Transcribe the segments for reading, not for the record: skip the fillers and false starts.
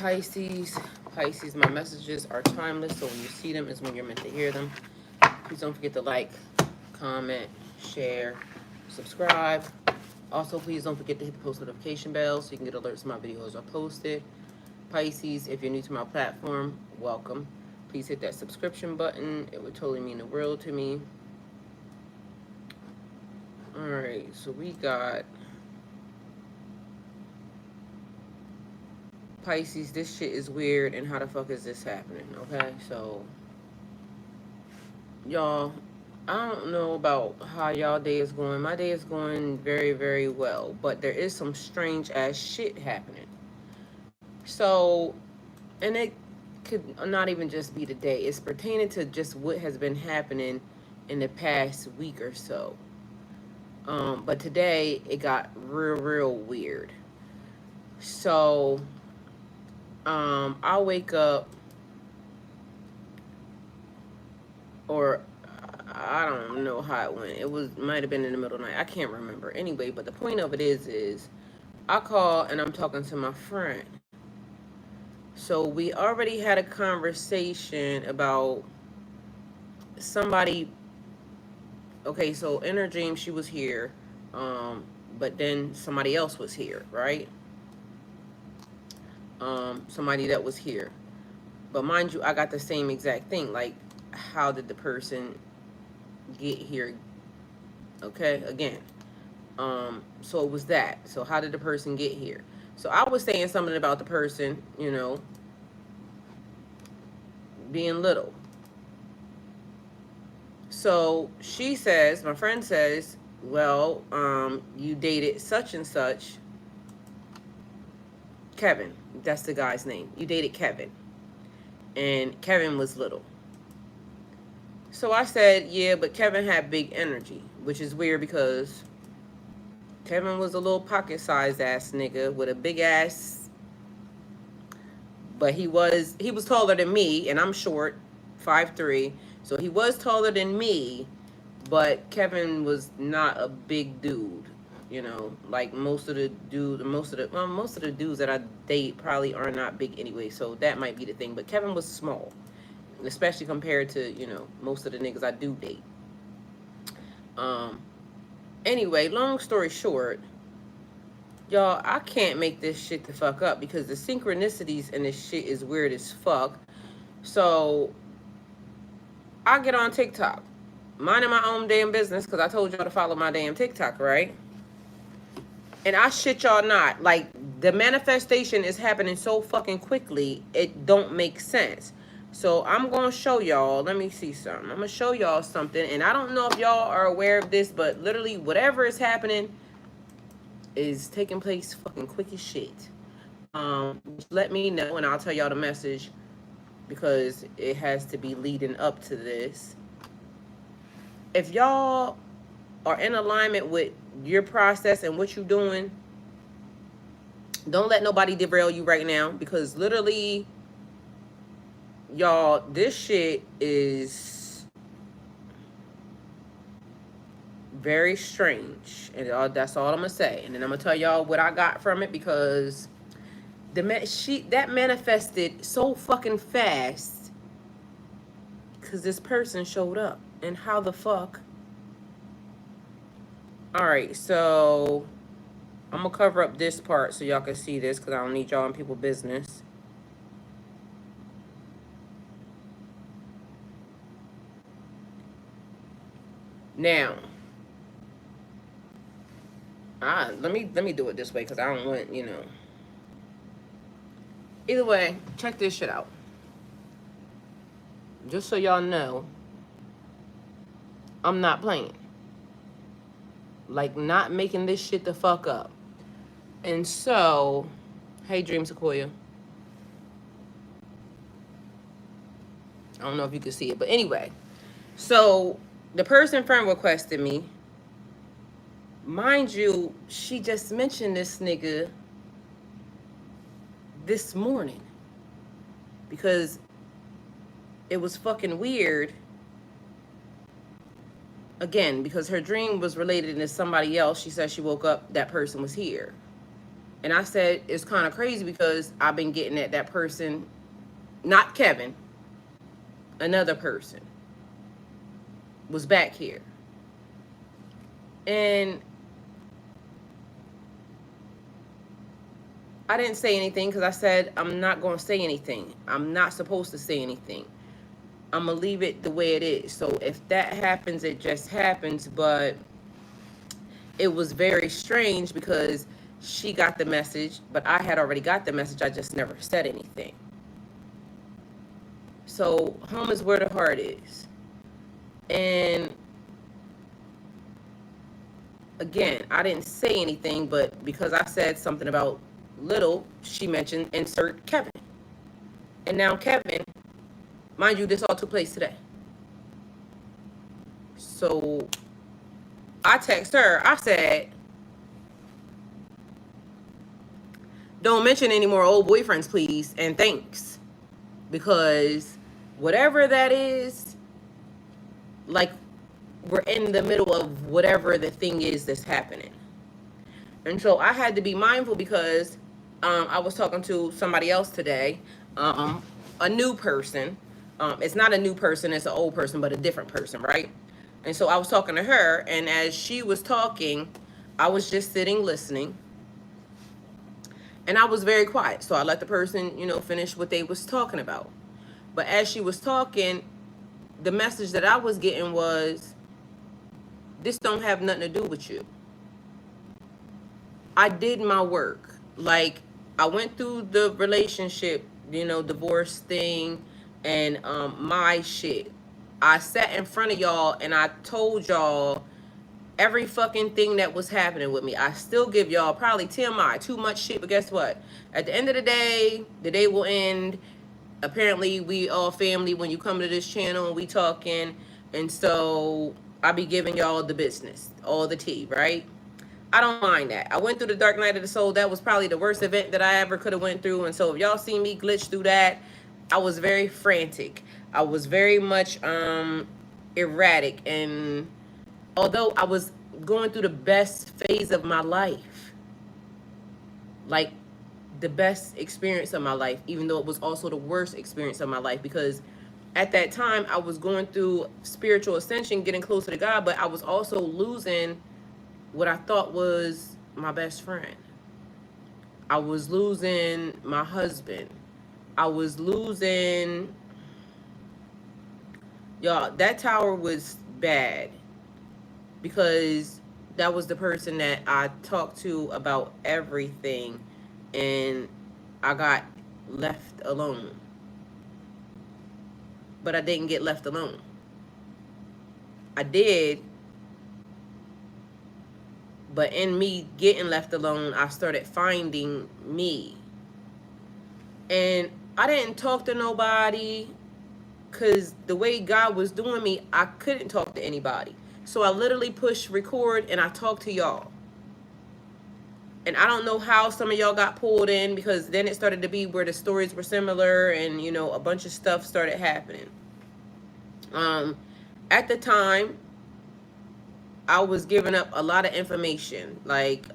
Pisces. Pisces, my messages are timeless, so when you see them is when you're meant to hear them. Please don't forget to like, comment, share, subscribe. Also, please don't forget to hit the post notification bell so you can get alerts when my videos are posted. Pisces, if you're new to my platform, welcome. Please hit that subscription button. It would totally mean the world to me. Alright, so we got Pisces, this shit is weird, and how the fuck is this happening? Okay, so y'all, I don't know about how y'all day is going. My day is going very, very well, but there is some strange ass shit happening. So, and it could not even just be today. It's pertaining to just what has been happening in the past week or so. But today it got real, real weird. So, I wake up, or I don't know how it went. Might have been in the middle of the night. I can't remember. Anyway, but the point of it is I call and I'm talking to my friend. So we already had a conversation about somebody. Okay, so in her dream she was here, but then somebody else was here, right? Somebody that was here. But mind you, I got the same exact thing. Like, how did the person get here? Okay, again. So it was that. So how did the person get here? So I was saying something about the person, being little. So she says, my friend says, well, you dated such and such, Kevin. That's the guy's name. You dated Kevin. And Kevin was little. So I said, yeah, but Kevin had big energy, which is weird because Kevin was a little pocket-sized ass nigga with a big ass, but he was taller than me, and I'm short, 5'3", so he was taller than me, but Kevin was not a big dude, like most of the dudes that I date probably are not big anyway, so that might be the thing, but Kevin was small, especially compared to, most of the niggas I do date. Anyway, long story short, y'all, I can't make this shit the fuck up because the synchronicities in this shit is weird as fuck. So, I get on TikTok, minding my own damn business because I told y'all to follow my damn TikTok, right? And I shit y'all not. Like, the manifestation is happening so fucking quickly, it don't make sense. So I'm going to show y'all. Let me see something. I'm going to show y'all something. And I don't know if y'all are aware of this, but literally whatever is happening is taking place fucking quick as shit. Let me know and I'll tell y'all the message because it has to be leading up to this. If y'all are in alignment with your process and what you're doing, don't let nobody derail you right now because literally, y'all, this shit is very strange, and that's all I'm gonna say. And then I'm gonna tell y'all what I got from it because that manifested so fucking fast because this person showed up. And how the fuck? All right, so I'm gonna cover up this part so y'all can see this because I don't need y'all in people's business. Now, let me do it this way because I don't want, Either way, check this shit out. Just so y'all know, I'm not playing. Like, not making this shit the fuck up. And so, hey, Dream Sequoia. I don't know if you can see it, but anyway. So, the person friend requested me. Mind you, she just mentioned this nigga this morning. Because it was fucking weird. Again, because her dream was related to somebody else. She said she woke up, that person was here. And I said, it's kind of crazy because I've been getting at that person, not Kevin, another person was back here. And I didn't say anything because I said, I'm not going to say anything. I'm not supposed to say anything. I'm going to leave it the way it is. So if that happens, it just happens. But it was very strange because she got the message, but I had already got the message. I just never said anything. So home is where the heart is. And again, I didn't say anything, but because I said something about little, she mentioned insert Kevin. And now Kevin, mind you, this all took place today. So I text her, I said, don't mention any more old boyfriends, please, and thanks. Because whatever that is, like, we're in the middle of whatever the thing is that's happening. And so I had to be mindful because I was talking to somebody else today, a new person. It's not a new person, it's an old person, but a different person, right? And so I was talking to her, and as she was talking, I was just sitting listening. And I was very quiet. So I let the person, finish what they was talking about. But as she was talking, the message that I was getting was, this don't have nothing to do with you. I did my work. Like, I went through the relationship, divorce thing and my shit. I sat in front of y'all and I told y'all every fucking thing that was happening with me. I still give y'all probably TMI, too much shit, but guess what? At the end of the day will end. Apparently, we all family when you come to this channel and we talking. And so I be giving y'all the business, all the tea, right? I don't mind that. I went through the dark night of the soul. That was probably the worst event that I ever could have went through. And so if y'all see me glitch through that, I was very frantic. I was very much erratic. And although I was going through the best phase of my life, like the best experience of my life, even though it was also the worst experience of my life, because at that time I was going through spiritual ascension, getting closer to God, but I was also losing what I thought was my best friend. I was losing my husband. I was losing, y'all, that tower was bad because that was the person that I talked to about everything, and I got left alone. But I didn't get left alone. I did, but in me getting left alone, I started finding me. And I didn't talk to nobody because the way God was doing me, I couldn't talk to anybody. So I literally pushed record and I talked to y'all. And I don't know how some of y'all got pulled in, because then it started to be where the stories were similar and, a bunch of stuff started happening. At the time, I was giving up a lot of information, like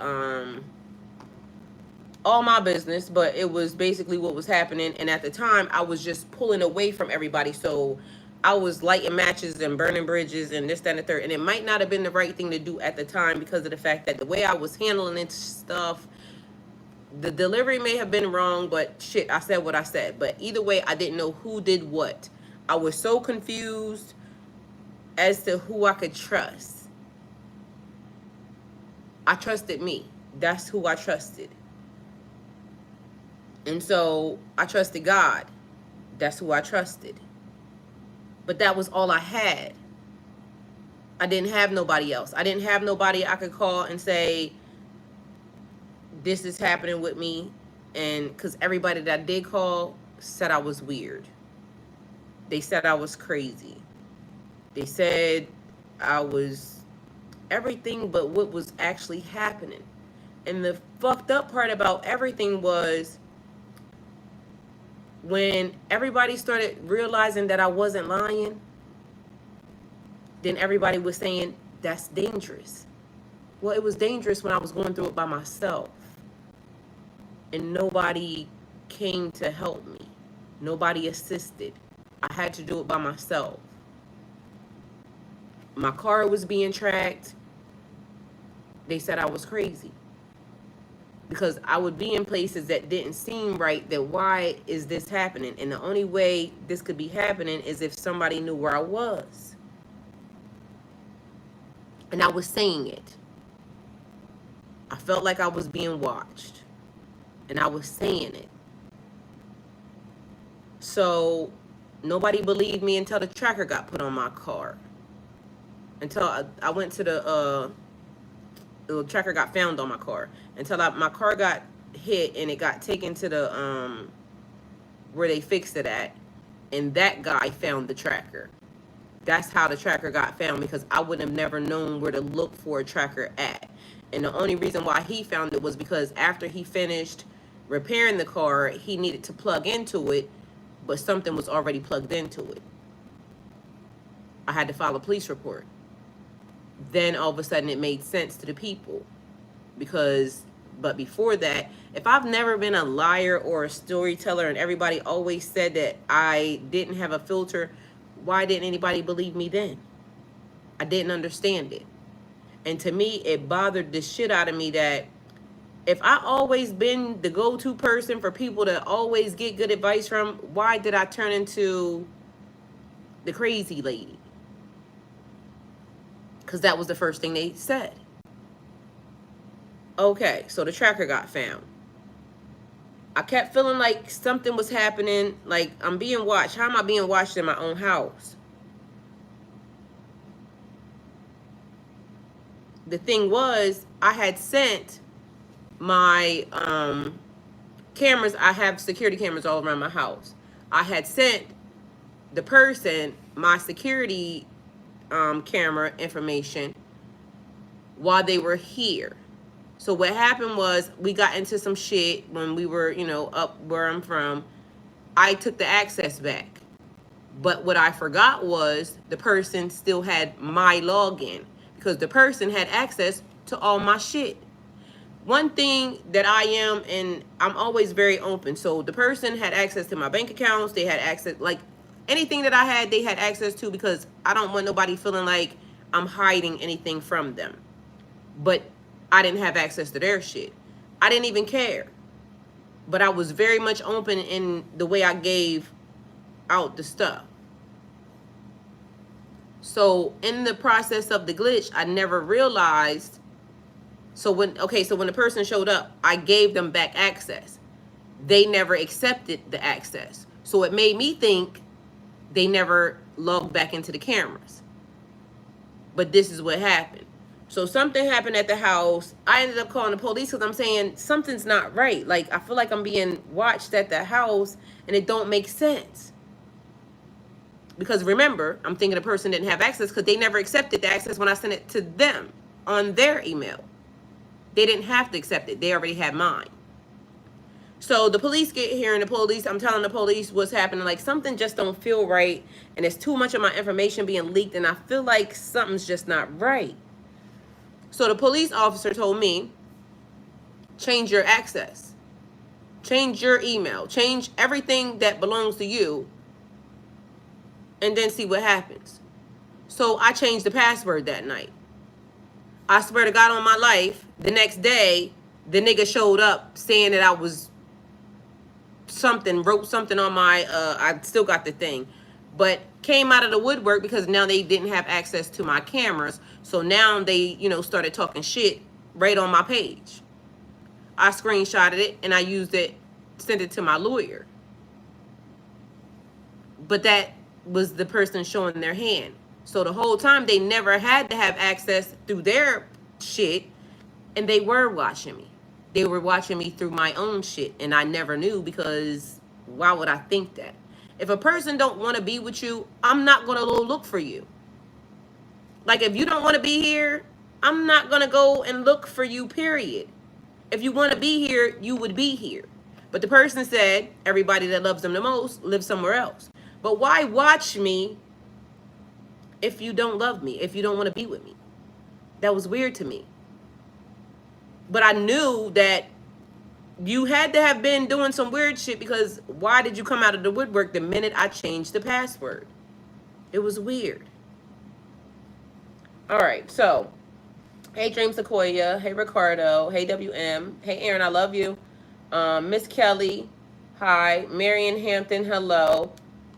all my business, but it was basically what was happening. And at the time, I was just pulling away from everybody. So I was lighting matches and burning bridges and this, that, and the third. And it might not have been the right thing to do at the time because of the fact that the way I was handling it stuff, the delivery may have been wrong, but shit, I said what I said. But either way, I didn't know who did what. I was so confused as to who I could trust. I trusted me. That's who I trusted. And so I trusted God. That's who I trusted. But that was all I had. I didn't have nobody else. I didn't have nobody I could call and say, this is happening with me. And because everybody that I did call said I was weird. They said I was crazy. They said I was everything but what was actually happening. And the fucked up part about everything was when everybody started realizing that I wasn't lying, then everybody was saying, that's dangerous. Well, it was dangerous when I was going through it by myself. and nobody came to help me. Nobody assisted. I had to do it by myself. My car was being tracked. They said I was crazy because I would be in places that didn't seem right. That why is this happening? And the only way this could be happening is if somebody knew where I was. And I was saying it. I felt like I was being watched. And I was saying it. So nobody believed me until the tracker got put on my car. Until I went to the tracker got found on my car. Until my car got hit and it got taken to the where they fixed it at. And that guy found the tracker. That's how the tracker got found, because I would have never known where to look for a tracker at. And the only reason why he found it was because after he finished repairing the car, he needed to plug into it, but something was already plugged into it. I had to file a police report. Then all of a sudden it made sense to the people. But before that, if I've never been a liar or a storyteller and everybody always said that I didn't have a filter, why didn't anybody believe me then? I didn't understand it. And to me, it bothered the shit out of me that if I always been the go-to person for people to always get good advice from, why did I turn into the crazy lady? Because that was the first thing they said. Okay, so the tracker got found. I kept feeling like something was happening, like I'm being watched. How am I being watched in my own house? The thing was, I had sent my cameras. I have security cameras all around my house. I had sent the person my security camera information while they were here. So what happened was, we got into some shit when we were, up where I'm from. I took the access back. But what I forgot was the person still had my login, because the person had access to all my shit. One thing that I am, and I'm always very open. So the person had access to my bank accounts. They had access, like anything that I had, they had access to, because I don't want nobody feeling like I'm hiding anything from them. But I didn't have access to their shit. I didn't even care. But I was very much open in the way I gave out the stuff. So in the process of the glitch, I never realized. So when the person showed up, I gave them back access. They never accepted the access. So it made me think they never logged back into the cameras. But this is what happened. So something happened at the house. I ended up calling the police because I'm saying something's not right. Like, I feel like I'm being watched at the house and it don't make sense. Because remember, I'm thinking the person didn't have access because they never accepted the access when I sent it to them on their email. They didn't have to accept it. They already had mine. So the police get here, and I'm telling the police what's happening. Like, something just don't feel right, and it's too much of my information being leaked, and I feel like something's just not right. So the police officer told me, change your access, change your email, change everything that belongs to you, and then see what happens. So I changed the password that night. I swear to God on my life, the next day, the nigga showed up saying that I was wrote something on my, I still got the thing, but came out of the woodwork because now they didn't have access to my cameras. So now they, started talking shit right on my page. I screenshotted it and I used it, sent it to my lawyer. But that was the person showing their hand. So the whole time they never had to have access through their shit, and they were watching me. They were watching me through my own shit, and I never knew, because why would I think that? If a person don't want to be with you, I'm not going to go look for you. Like, if you don't want to be here, I'm not going to go and look for you, period. If you want to be here, you would be here. But the person said everybody that loves them the most lives somewhere else. But why watch me if you don't love me, if you don't want to be with me? That was weird to me. But I knew that You had to have been doing some weird shit, because why did you come out of the woodwork the minute I changed the password? It was weird. All right, so hey, Dream Sequoia. Hey, Ricardo. Hey, WM. Hey, Aaron. I love you. Miss Kelly. Hi. Marion Hampton. Hello.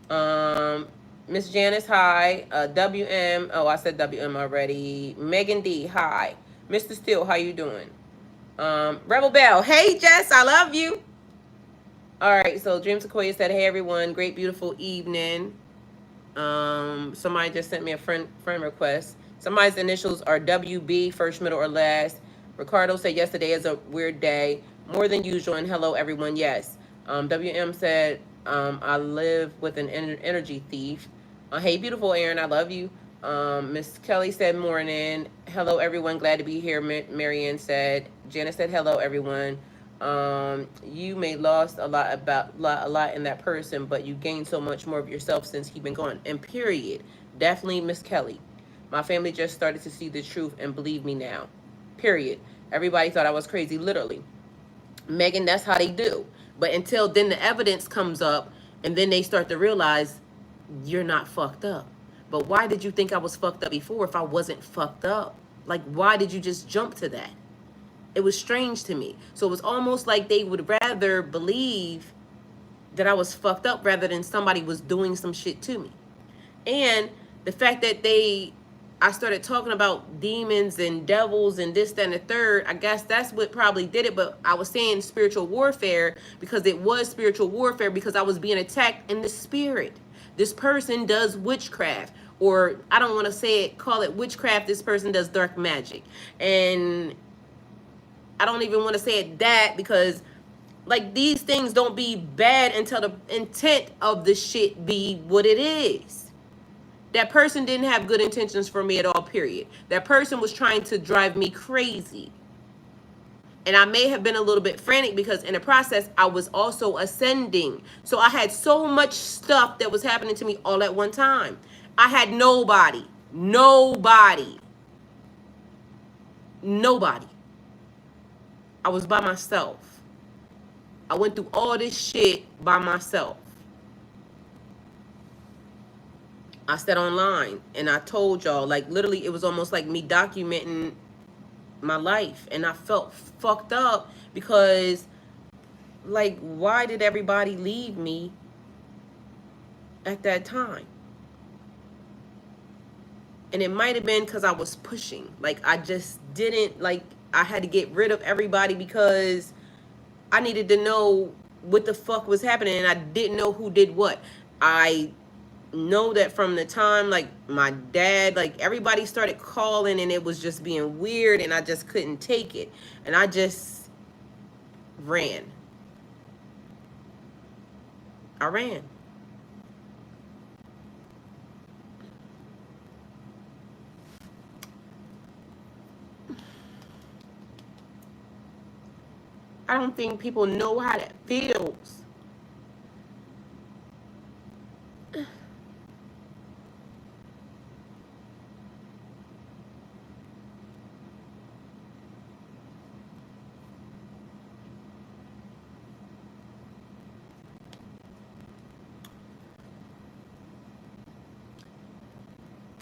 Um, Miss Janice. Hi. WM. Oh, I said WM already. Megan D. Hi. Mr. Steele. How you doing? Rebel Bell. Hey, Jess. I love you. All right. So Dream Sequoia said, "Hey, everyone. Great, beautiful evening." Somebody just sent me a friend request. Somebody's initials are WB, first, middle, or last. Ricardo said yesterday is a weird day, more than usual, and hello everyone. Yes. WM said I live with an energy thief. Hey, beautiful Aaron, I love you. Miss Kelly said morning. Hello everyone, glad to be here. Marianne said. Janice said hello everyone. You may lost a lot in that person, but you gained so much more of yourself since he been gone. And period. Definitely Miss Kelly. My family just started to see the truth and believe me now. Period. Everybody thought I was crazy, literally. Megan, that's how they do. But until then the evidence comes up, and then they start to realize you're not fucked up. But why did you think I was fucked up before if I wasn't fucked up? Like, why did you just jump to that? It was strange to me. So it was almost like they would rather believe that I was fucked up rather than somebody was doing some shit to me. And the fact that I started talking about demons and devils and this, that, and the third, I guess that's what probably did it. But I was saying spiritual warfare because it was spiritual warfare, because I was being attacked in the spirit. This person does witchcraft, or I don't want to say it, call it witchcraft. This person does dark magic. And I don't even want to say it that, because like these things don't be bad until the intent of the shit be what it is. That person didn't have good intentions for me at all, period. That person was trying to drive me crazy. And I may have been a little bit frantic because in the process, I was also ascending. So I had so much stuff that was happening to me all at one time. I had nobody. I was by myself. I went through all this shit by myself. I said online and I told y'all, like literally it was almost like me documenting my life, and I felt fucked up because like, why did everybody leave me at that time? And it might have been because I was pushing. Like I just didn't, like I had to get rid of everybody because I needed to know what the fuck was happening, and I didn't know who did what. I know that from the time like my dad, like everybody started calling and it was just being weird, and I just couldn't take it, and I just ran. I ran. I don't think people know how that feels.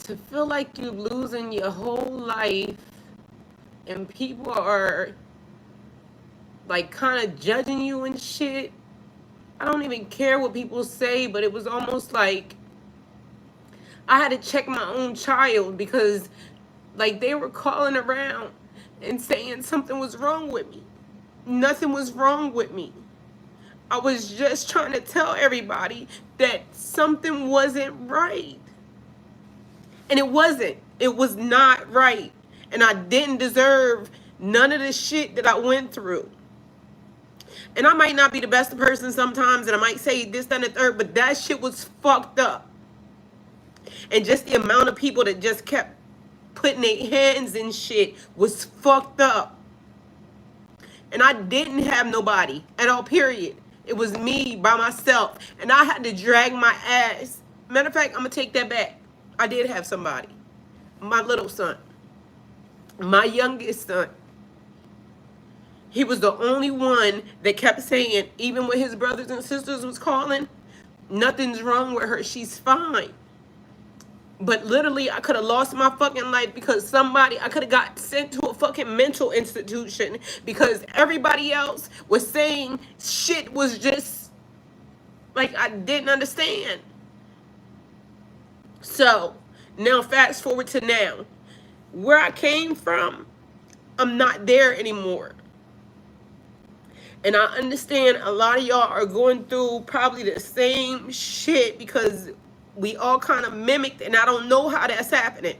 To feel like you're losing your whole life and people are like kind of judging you and shit. I don't even care what people say, but it was almost like I had to check my own child, because like they were calling around and saying something was wrong with me. Nothing was wrong with me. I was just trying to tell everybody that something wasn't right. And it wasn't. It was not right. And I didn't deserve none of the shit that I went through. And I might not be the best person sometimes, and I might say this, that, and the third, but that shit was fucked up. And just the amount of people that just kept putting their hands in shit was fucked up. And I didn't have nobody at all, period. It was me by myself. And I had to drag my ass. Matter of fact, I'm going to take that back. I did have somebody. My little son. My youngest son. He was the only one that kept saying, even when his brothers and sisters was calling, nothing's wrong with her, she's fine. But literally, I could have lost my fucking life because I could have got sent to a fucking mental institution because everybody else was saying shit was just like I didn't understand. So now, fast forward to now, where I came from, I'm not there anymore. And I understand a lot of y'all are going through probably the same shit because we all kind of mimicked, and I don't know how that's happening.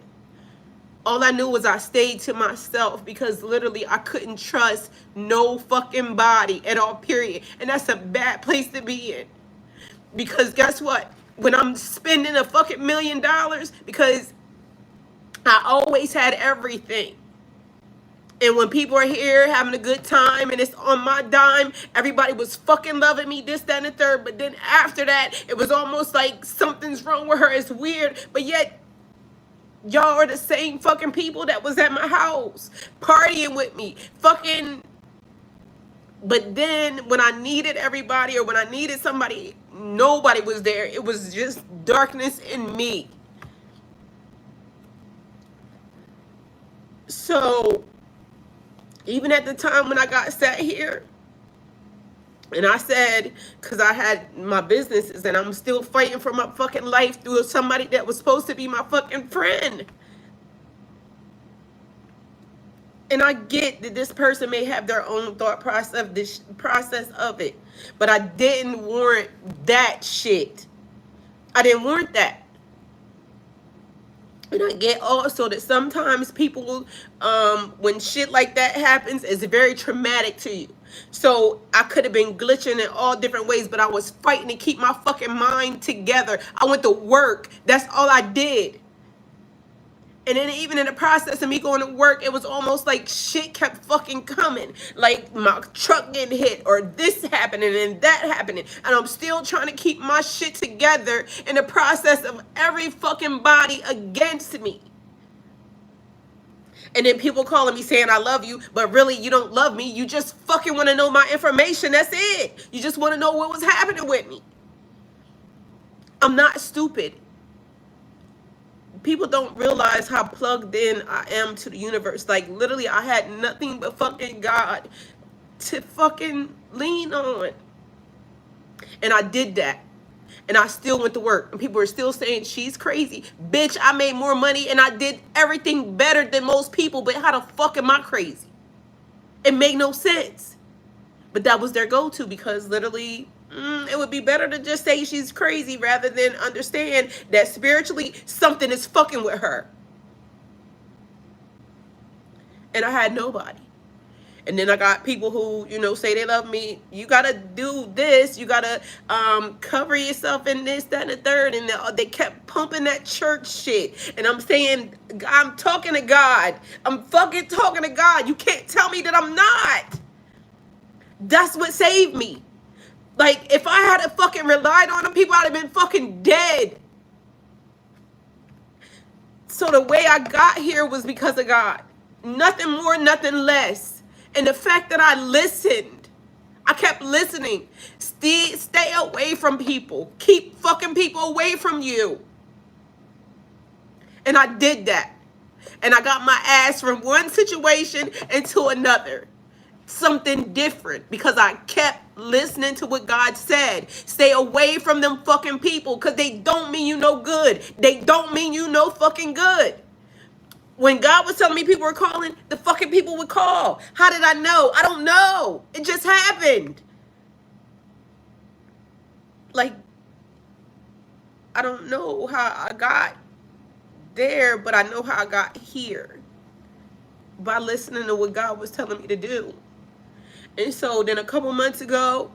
All I knew was I stayed to myself because literally I couldn't trust no fucking body at all, period. And that's a bad place to be in. Because guess what? When I'm spending a fucking $1 million, because I always had everything. And when people are here having a good time and it's on my dime, everybody was fucking loving me, this, that, and the third. But then after that, it was almost like something's wrong with her. It's weird. But yet, y'all are the same fucking people that was at my house partying with me. Fucking. But then when I needed everybody or when I needed somebody, nobody was there. It was just darkness in me. So even at the time when I got sat here, and I said, because I had my businesses and I'm still fighting for my fucking life through somebody that was supposed to be my fucking friend. And I get that this person may have their own thought process, this process of it. But I didn't warrant that shit. I didn't warrant that. And I get also that sometimes people, when shit like that happens, it's very traumatic to you. So I could have been glitching in all different ways, but I was fighting to keep my fucking mind together. I went to work. That's all I did. And then even in the process of me going to work, it was almost like shit kept fucking coming. Like my truck getting hit or this happening and that happening. And I'm still trying to keep my shit together in the process of every fucking body against me. And then people calling me saying I love you, but really you don't love me. You just fucking want to know my information. That's it. You just want to know what was happening with me. I'm not stupid. People don't realize how plugged in I am to the universe. Like literally I had nothing but fucking God to fucking lean on. And I did that. And I still went to work. And people are still saying she's crazy. Bitch, I made more money and I did everything better than most people. But how the fuck am I crazy? It made no sense. But that was their go-to because literally it would be better to just say she's crazy rather than understand that spiritually something is fucking with her. And I had nobody. And then I got people who, say they love me. You got to do this. You got to cover yourself in this, that, and the third. And they kept pumping that church shit. And I'm saying, I'm talking to God. I'm fucking talking to God. You can't tell me that I'm not. That's what saved me. Like, if I had fucking relied on them people, I'd have been fucking dead. So the way I got here was because of God. Nothing more, nothing less. And the fact that I listened, I kept listening. Stay away from people. Keep fucking people away from you. And I did that. And I got my ass from one situation into another. Something different because I kept listening to what God said. Stay away from them fucking people because they don't mean you no good. They don't mean you no fucking good. When God was telling me people were calling, the fucking people would call. How did I know? I don't know. It just happened. Like, I don't know how I got there, but I know how I got here. By listening to what God was telling me to do. And so then a couple months ago,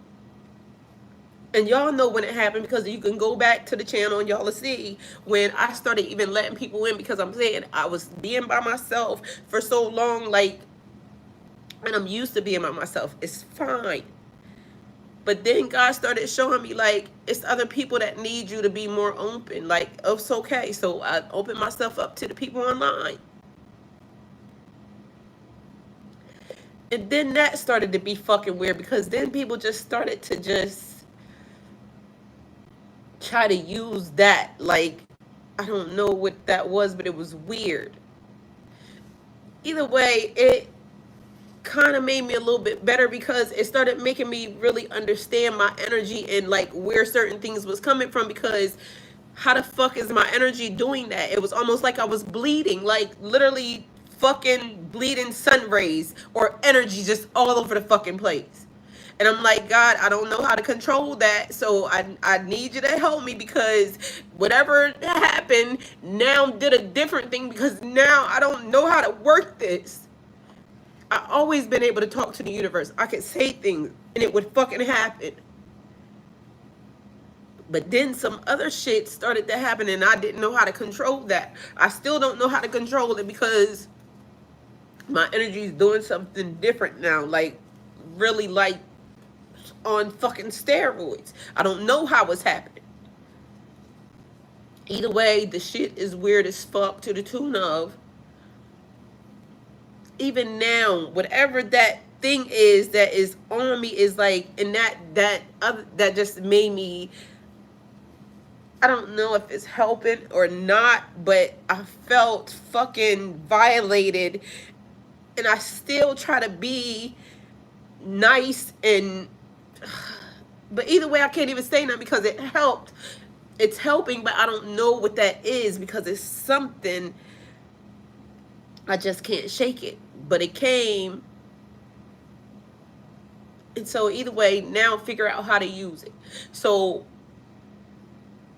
and y'all know when it happened because you can go back to the channel and y'all will see when I started even letting people in because I'm saying I was being by myself for so long, like, and I'm used to being by myself. It's fine. But then God started showing me, like, it's other people that need you to be more open. Like, oh, it's okay. So I opened myself up to the people online. And then that started to be fucking weird because then people just started to just try to use that. Like, I don't know what that was, but it was weird. Either way, it kind of made me a little bit better because it started making me really understand my energy and like where certain things was coming from, because how the fuck is my energy doing that? It was almost like I was bleeding, like literally fucking bleeding sun rays or energy just all over the fucking place. And I'm like, God, I don't know how to control that. So I need you to help me, because whatever happened now did a different thing, because now I don't know how to work this. I always been able to talk to the universe. I could say things and it would fucking happen. But then some other shit started to happen and I didn't know how to control that. I still don't know how to control it because my energy is doing something different now. Like, really, like, on fucking steroids. I don't know how it's happening. Either way, the shit is weird as fuck, to the tune of, even now, whatever that thing is that is on me is like, and that just made me, I don't know if it's helping or not, but I felt fucking violated, and I still try to be nice, and but either way I can't even say nothing because it helped. It's helping, but I don't know what that is because it's something, I just can't shake it. But it came, and so either way, now figure out how to use it. So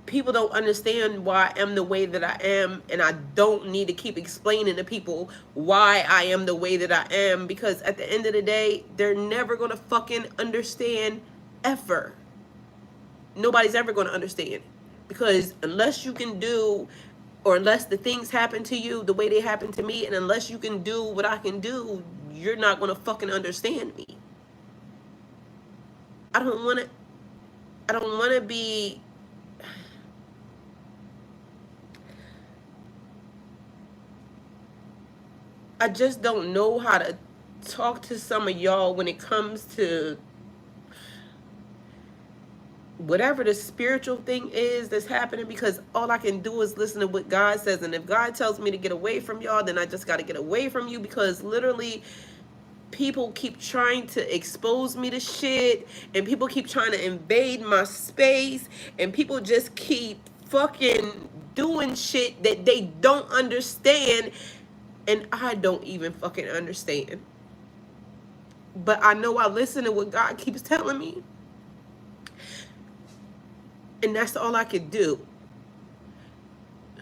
people don't understand why I am the way that I am, and I don't need to keep explaining to people why I am the way that I am, because at the end of the day, they're never gonna fucking understand ever. Nobody's ever gonna understand, because unless you can do, or unless the things happen to you the way they happen to me, and unless you can do what I can do, you're not gonna fucking understand me. I don't wanna be, I just don't know how to talk to some of y'all when it comes to whatever the spiritual thing is that's happening, because all I can do is listen to what God says. And if God tells me to get away from y'all, then I just got to get away from you, because literally people keep trying to expose me to shit, and people keep trying to invade my space, and people just keep fucking doing shit that they don't understand, and I don't even fucking understand. But I know I listen to what God keeps telling me, and that's all I could do.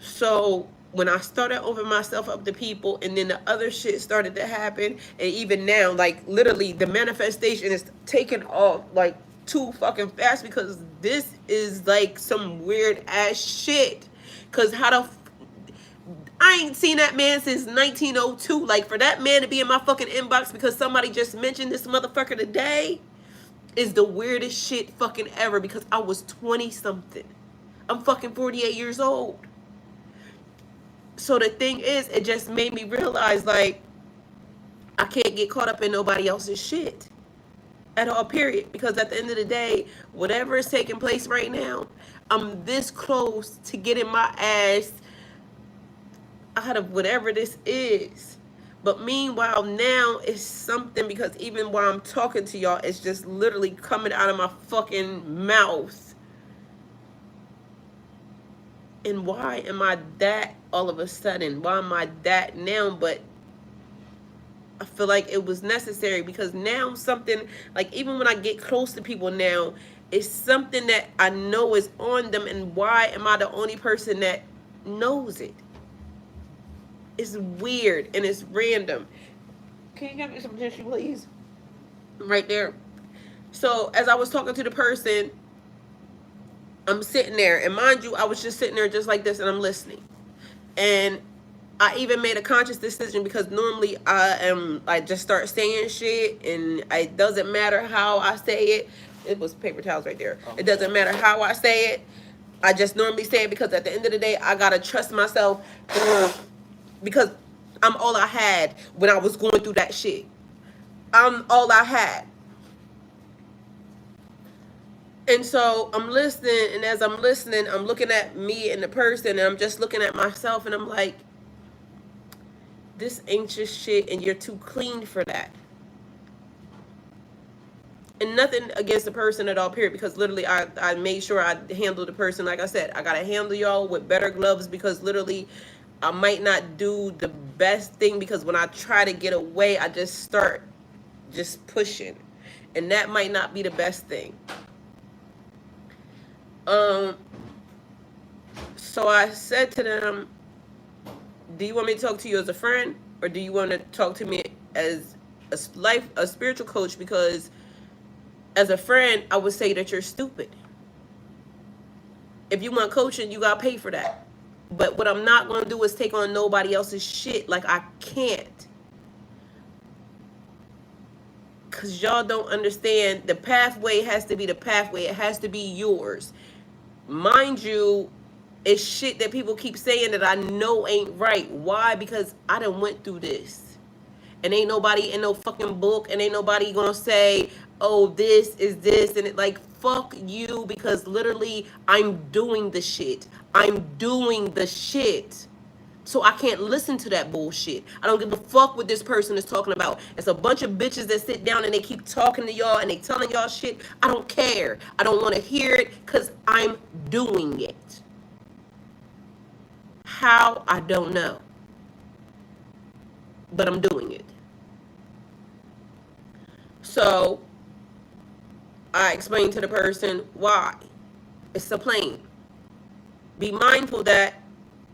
So when I started opening myself up to people, and then the other shit started to happen, and even now, like literally the manifestation is taking off like too fucking fast, because this is like some weird ass shit. Cause I ain't seen that man since 1902. Like, for that man to be in my fucking inbox because somebody just mentioned this motherfucker today is the weirdest shit fucking ever, because I was 20 something. I'm fucking 48 years old. So the thing is, it just made me realize, like, I can't get caught up in nobody else's shit at all, period. Because at the end of the day, whatever is taking place right now, I'm this close to getting my ass out of whatever this is. But meanwhile, now it's something, because even while I'm talking to y'all, it's just literally coming out of my fucking mouth. And why am I that all of a sudden? Why am I that now? But I feel like it was necessary, because now something, like, even when I get close to people now, it's something that I know is on them, and why am I the only person that knows it? It's weird and it's random. Can you give me some tissue, please? Right there. So as I was talking to the person, I'm sitting there, and mind you, I was just sitting there just like this, and I'm listening. And I even made a conscious decision, because normally I just start saying shit, and it doesn't matter how I say it. It was paper towels right there. It doesn't matter how I say it. I just normally say it, because at the end of the day, I gotta trust myself, because I'm all I had when I was going through that shit. I'm all I had. And so I'm listening, and as I'm listening, I'm looking at me and the person, and I'm just looking at myself, and I'm like, this ain't just shit, and you're too clean for that. And nothing against the person at all, period, because literally I made sure I handled the person. Like I said, I gotta handle y'all with better gloves, because literally I might not do the best thing, because when I try to get away, I just start just pushing, and that might not be the best thing. So I said to them, do you want me to talk to you as a friend, or do you want to talk to me as a spiritual coach? Because as a friend, I would say that you're stupid. If you want coaching, you gotta pay for that. But what I'm not gonna do is take on nobody else's shit. Like, I can't. Cause y'all don't understand. The pathway has to be the pathway. It has to be yours. Mind you, it's shit that people keep saying that I know ain't right. Why? Because I done went through this. And ain't nobody in no fucking book, and ain't nobody gonna say, oh, this is this, and it, like, fuck you, because literally I'm doing the shit. I'm doing the shit. So I can't listen to that bullshit. I don't give a fuck what this person is talking about. It's a bunch of bitches that sit down and they keep talking to y'all and they telling y'all shit. I don't care. I don't want to hear it, because I'm doing it. How? I don't know. But I'm doing it. So I explained to the person why. It's a plane. Be mindful that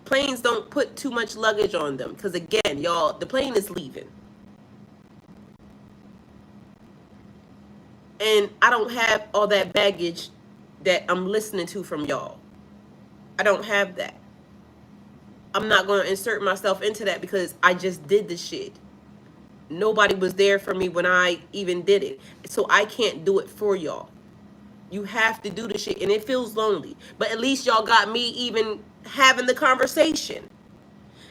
planes don't put too much luggage on them, because again, y'all, the plane is leaving. And I don't have all that baggage that I'm listening to from y'all. I don't have that. I'm not going to insert myself into that, because I just did the shit. Nobody was there for me when I even did it. So I can't do it for y'all. You have to do the shit, and it feels lonely. But at least y'all got me even having the conversation.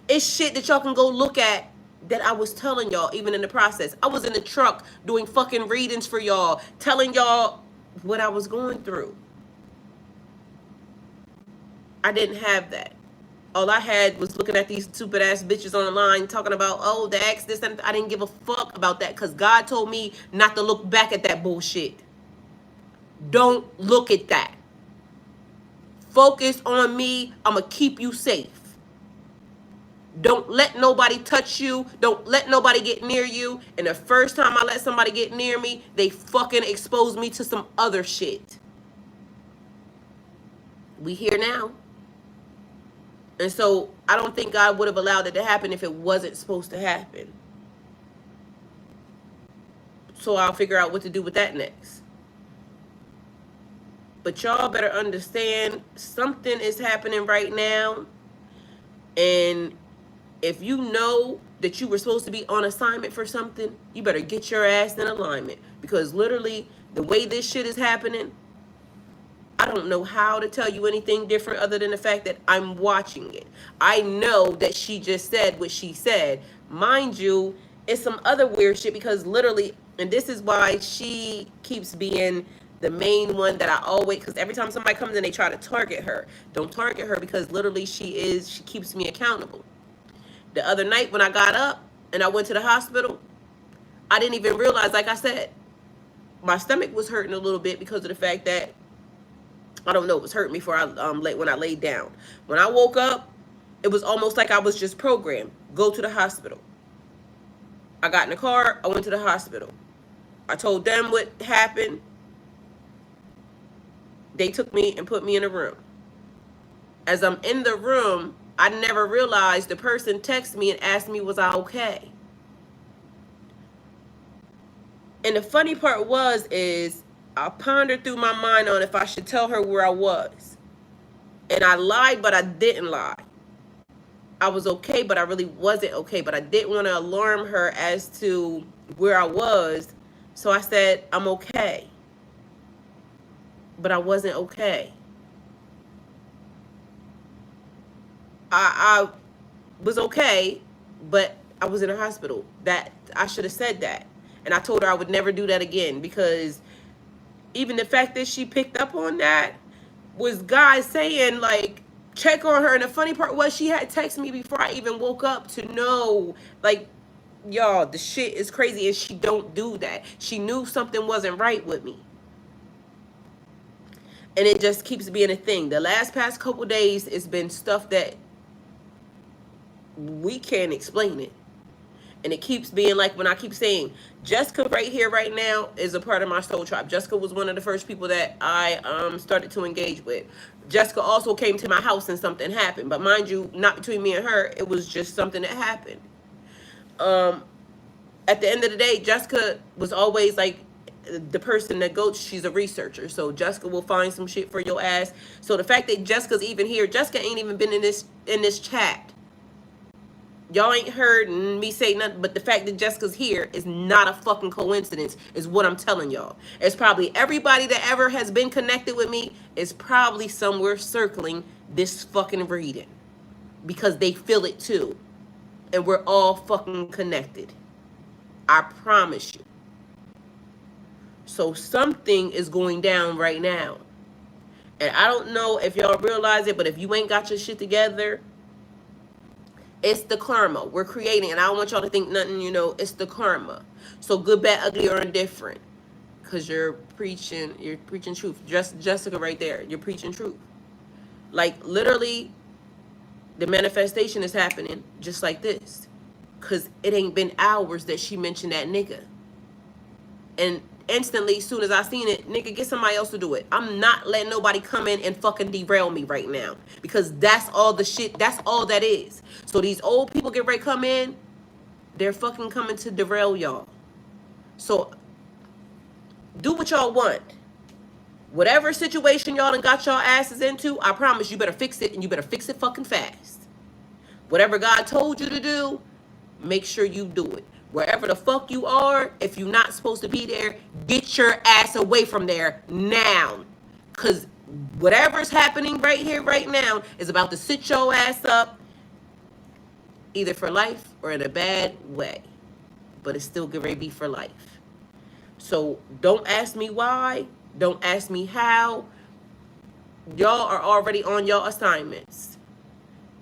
It's shit that y'all can go look at that I was telling y'all even in the process. I was in the truck doing fucking readings for y'all, telling y'all what I was going through. I didn't have that. All I had was looking at these stupid ass bitches online talking about, oh, the ex, this, and I didn't give a fuck about that, because God told me not to look back at that bullshit. Don't look at that. Focus on me. I'm going to keep you safe. Don't let nobody touch you. Don't let nobody get near you. And the first time I let somebody get near me, they fucking expose me to some other shit. We here now. And so I don't think God would have allowed it to happen if it wasn't supposed to happen. So I'll figure out what to do with that next. But y'all better understand, something is happening right now. And if you know that you were supposed to be on assignment for something, you better get your ass in alignment. Because literally, the way this shit is happening, I don't know how to tell you anything different other than the fact that I'm watching it. I know that she just said what she said. Mind you, it's some other weird shit, because literally, and this is why she keeps being the main one that I always, because every time somebody comes in, they try to target her. Don't target her, because literally she keeps me accountable. The other night when I got up and I went to the hospital, I didn't even realize, like I said, my stomach was hurting a little bit because of the fact that, I don't know, it was hurting me when I laid down. When I woke up, it was almost like I was just programmed. Go to the hospital. I got in the car. I went to the hospital. I told them what happened. They took me and put me in a room. As I'm in the room, I never realized the person texted me and asked me, was I okay? And the funny part is I pondered through my mind on if I should tell her where I was. And I lied, but I didn't lie. I was okay, but I really wasn't okay. But I didn't want to alarm her as to where I was. So I said, I'm okay. But I wasn't okay. I was okay, but I was in a hospital. That I should have said that. And I told her I would never do that again, because even the fact that she picked up on that was guys saying, like, check on her. And the funny part was, she had texted me before I even woke up to know, like, y'all, the shit is crazy, and she don't do that. She knew something wasn't right with me. And it just keeps being a thing. The past couple days, it's been stuff that we can't explain it. And it keeps being like, when I keep saying, Jessica right here, right now, is a part of my soul tribe. Jessica was one of the first people that I started to engage with. Jessica also came to my house and something happened. But mind you, not between me and her. It was just something that happened. At the end of the day, Jessica was always like the person that goes, she's a researcher. So Jessica will find some shit for your ass. So the fact that Jessica's even here, Jessica ain't even been in this chat. Y'all ain't heard me say nothing, but the fact that Jessica's here is not a fucking coincidence, is what I'm telling y'all. It's probably everybody that ever has been connected with me is probably somewhere circling this fucking reading, because they feel it too. And we're all fucking connected. I promise you. So something is going down right now. And I don't know if y'all realize it, but if you ain't got your shit together, it's the karma we're creating. And I don't want y'all to think nothing, you know, it's the karma. So good, bad, ugly, or indifferent. Because you're preaching truth. Just Jessica right there. You're preaching truth. Like, literally, the manifestation is happening just like this. Because it ain't been hours that she mentioned that nigga. And instantly, as soon as I seen it, nigga, get somebody else to do it. I'm not letting nobody come in and fucking derail me right now. Because that's all the shit, that's all that is. So these old people get ready to come in, they're fucking coming to derail y'all. So do what y'all want. Whatever situation y'all done got y'all asses into, I promise you better fix it, and you better fix it fucking fast. Whatever God told you to do, make sure you do it. Wherever the fuck you are, if you're not supposed to be there, get your ass away from there now. Because whatever's happening right here, right now, is about to sit your ass up, either for life or in a bad way. But it's still going to be for life. So don't ask me why. Don't ask me how. Y'all are already on your assignments.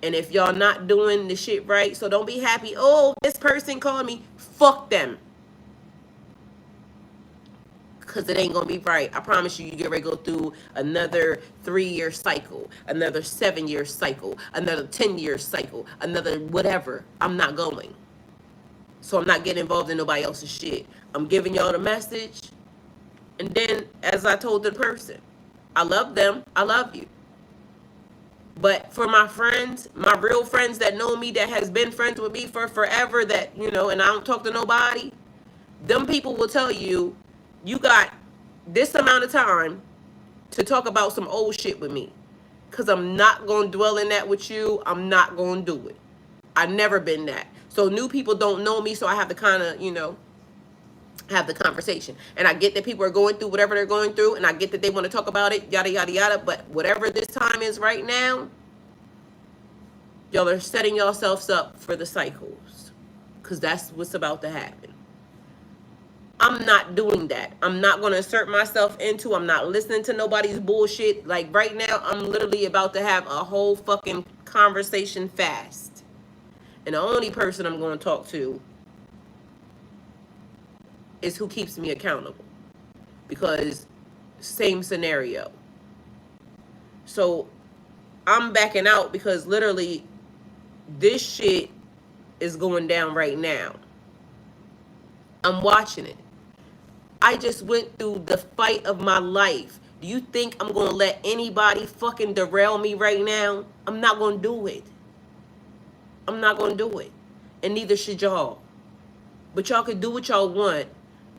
And if y'all not doing the shit right, so don't be happy, oh, this person called me. Fuck them. Because it ain't going to be right. I promise you, you get ready to go through another 3-year cycle, another 7-year cycle, another 10-year cycle, another whatever. I'm not going. So I'm not getting involved in nobody else's shit. I'm giving y'all the message. And then, as I told the person, I love them. I love you. But for my friends, my real friends that know me, that has been friends with me for forever, that, you know, and I don't talk to nobody, them people will tell you, you got this amount of time to talk about some old shit with me. Because I'm not going to dwell in that with you. I'm not going to do it. I've never been that. So new people don't know me, so I have to kind of, you know, have the conversation. And I get that people are going through whatever they're going through, and I get that they want to talk about it, yada, yada, yada. But whatever this time is right now, y'all are setting yourselves up for the cycles, because that's what's about to happen. I'm not doing that. I'm not going to insert myself into, I'm not listening to nobody's bullshit. Like right now, I'm literally about to have a whole fucking conversation fast. And the only person I'm going to talk to is who keeps me accountable. Because same scenario. So I'm backing out because literally this shit is going down right now. I'm watching it. I just went through the fight of my life. Do you think I'm going to let anybody fucking derail me right now? I'm not going to do it. I'm not going to do it. And neither should y'all. But y'all can do what y'all want.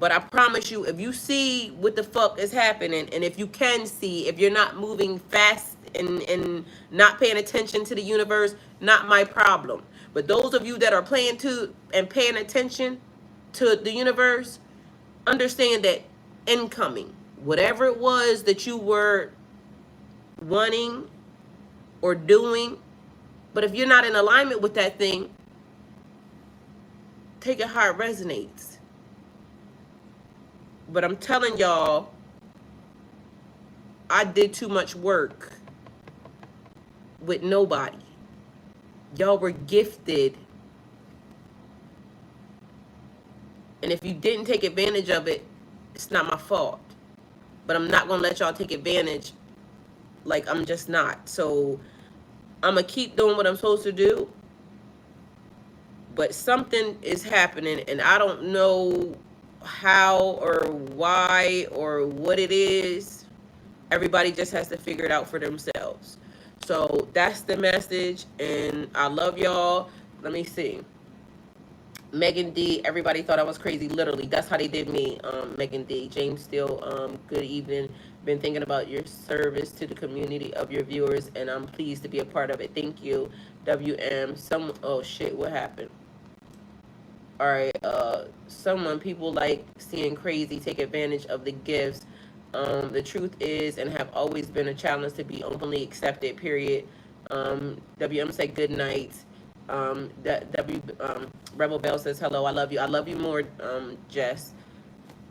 But I promise you, if you see what the fuck is happening, and if you can see, if you're not moving fast and not paying attention to the universe, not my problem. But those of you that are playing to and paying attention to the universe, understand that incoming, whatever it was that you were wanting or doing, but if you're not in alignment with that thing, take it how it resonates. But I'm telling y'all, I did too much work with nobody. Y'all were gifted. And if you didn't take advantage of it, it's not my fault. But I'm not going to let y'all take advantage. Like, I'm just not. So, I'm going to keep doing what I'm supposed to do. But something is happening, and I don't know how or why or what it is. Everybody just has to figure it out for themselves. So that's the message, and I love y'all. Let me see. Megan D, everybody thought I was crazy. Literally, that's how they did me. Megan D, James Steele, good evening. Been thinking about your service to the community of your viewers, and I'm pleased to be a part of it. Thank you. WM, oh shit, what happened? All right, someone, people like seeing crazy take advantage of the gifts. The truth is, and have always been a challenge to be openly accepted, period. WM said good night. Rebel Bell says hello, I love you. I love you more, Jess.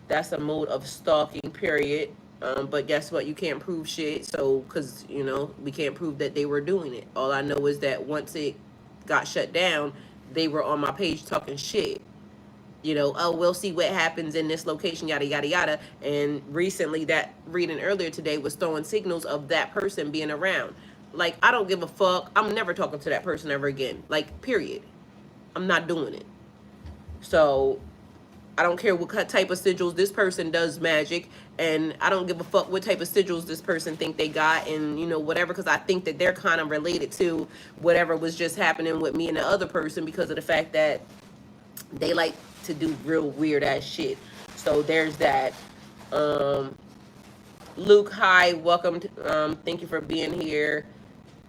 That's a mode of stalking, period. But guess what? You can't prove shit. So, because, you know, we can't prove that they were doing it. All I know is that once it got shut down, they were on my page talking shit. You know, oh, we'll see what happens in this location, yada, yada, yada. And recently, that reading earlier today was throwing signals of that person being around. Like, I don't give a fuck. I'm never talking to that person ever again. Like, period. I'm not doing it. So, I don't care what type of sigils this person does magic, and I don't give a fuck what type of sigils this person think they got, and, you know, whatever, because I think that they're kind of related to whatever was just happening with me and the other person because of the fact that they like to do real weird ass shit. So there's that. Luke, hi, welcome. Thank you for being here.